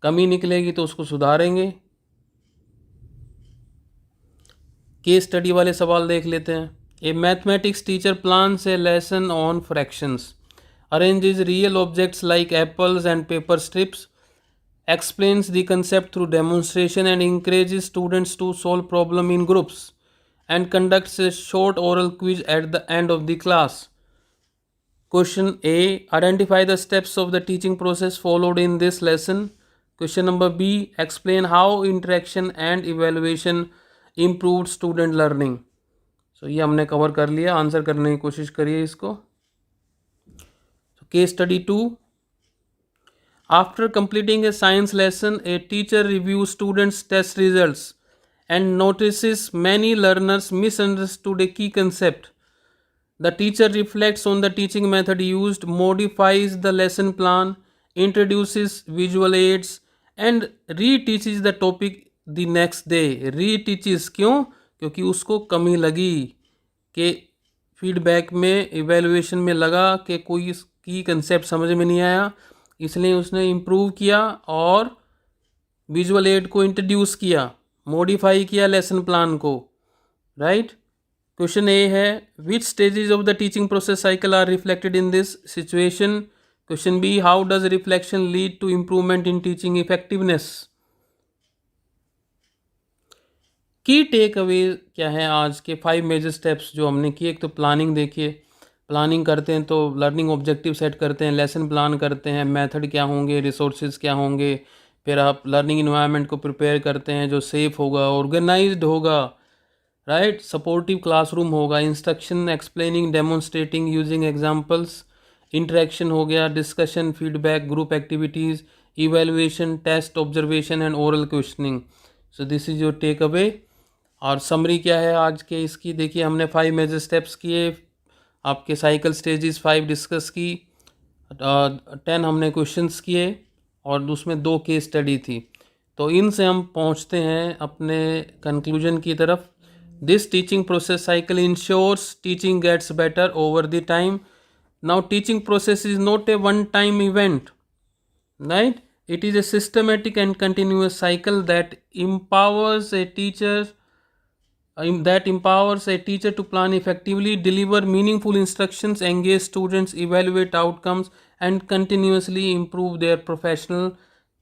कमी निकलेगी तो उसको सुधारेंगे। केस स्टडी वाले सवाल देख लेते हैं। ए mathematics teacher plans a lesson on fractions, arranges real objects like apples and paper strips, explains the concept through demonstration and encourages students to solve problem in groups, and conducts a short oral quiz at the end of the class. Question A, identify the steps of the teaching process followed in this lesson. Question number B, explain how interaction and evaluation improved student learning. So ये हमने कवर कर लिया, आंसर करने की कोशिश करिए इसको। Case study 2, after completing a science lesson, a teacher reviews students' test results and notices many learners misunderstood a key concept. The teacher reflects on the teaching method used, modifies the lesson plan, introduces visual aids, and reteaches the topic the next day. Reteaches क्यों? क्योंकि उसको कमी लगी कि फीडबैक में, इवेल्युएशन में लगा कि कोई की कंसेप्ट समझ में नहीं आया, इसलिए उसने इम्प्रूव किया और विजुअल एड को इंट्रोड्यूस किया, मॉडिफाई किया लेसन प्लान को, राइट। क्वेश्चन ए है, which stages of the teaching process cycle are reflected in this situation. Question B, how does reflection lead to improvement in teaching effectiveness. Key takeaway क्या है आज के 5 मेजर स्टेप्स जो हमने किए। एक तो प्लानिंग देखिए, प्लानिंग करते हैं तो लर्निंग ऑब्जेक्टिव सेट करते हैं, लेसन प्लान करते हैं, मेथड क्या होंगे, रिसोर्सेज क्या होंगे, फिर आप लर्निंग इन्वायरमेंट को प्रिपेयर करते हैं जो सेफ़ होगा, ऑर्गेनाइज्ड होगा, राइट, सपोर्टिव क्लासरूम होगा, instruction, explaining, demonstrating, using examples, interaction हो गया, discussion, feedback, group activities, evaluation, test, observation and oral questioning. So this is your take away. और समरी क्या है आज के इसकी, देखिए हमने 5 मेजर स्टेप्स किए, आपके साइकिल स्टेजेस 5 डिस्कस की, 10 हमने क्वेश्चंस किए और उसमें 2 केस स्टडी थी। तो इनसे हम पहुंचते हैं अपने कंक्लूजन की तरफ। This teaching process cycle ensures teaching gets better over the time. Now teaching process is not a one time event, right, it is a systematic and continuous cycle that empowers a teacher to plan effectively, deliver meaningful instructions, engage students, evaluate outcomes, and continuously improve their professional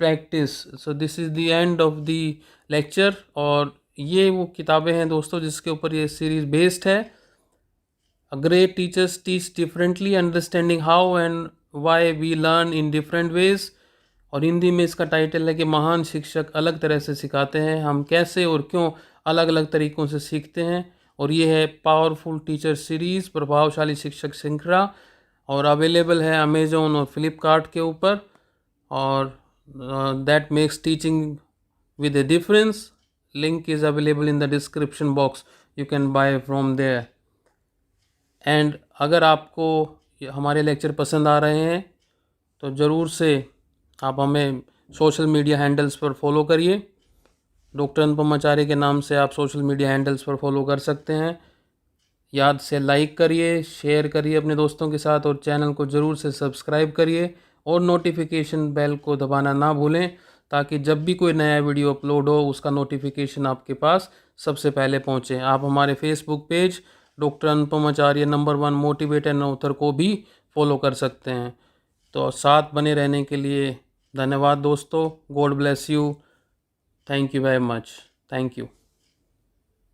practice. So this is the end of the lecture। और ये वो किताबें हैं दोस्तों जिसके ऊपर ये सीरीज बेस्ड है। A great teachers teach differently, understanding how and why we learn in different ways। और हिंदी में इसका टाइटल है कि महान शिक्षक अलग तरह से सिखाते हैं, हम कैसे और क्यों अलग अलग तरीक़ों से सीखते हैं और ये है पावरफुल टीचर सीरीज़, प्रभावशाली शिक्षक श्रृंखला, और अवेलेबल है अमेज़ॉन और फ्लिपकार्ट के ऊपर। और that makes teaching with a difference. Link is available in the description box. You can buy from there. And अगर आपको हमारे लेक्चर पसंद आ रहे हैं तो ज़रूर से आप हमें सोशल मीडिया हैंडल्स पर फॉलो करिए। डॉक्टर अनुपम आचार्य के नाम से आप सोशल मीडिया हैंडल्स पर फॉलो कर सकते हैं। याद से लाइक करिए, शेयर करिए अपने दोस्तों के साथ, और चैनल को ज़रूर से सब्सक्राइब करिए और नोटिफिकेशन बेल को दबाना ना भूलें, ताकि जब भी कोई नया वीडियो अपलोड हो उसका नोटिफिकेशन आपके पास सबसे पहले पहुंचे। आप हमारे Facebook page doctor Anupam Acharya number 1 motivator and author को भी फॉलो कर सकते हैं। तो साथ बने रहने के लिए धन्यवाद दोस्तों। God bless you. Thank you very much. Thank you.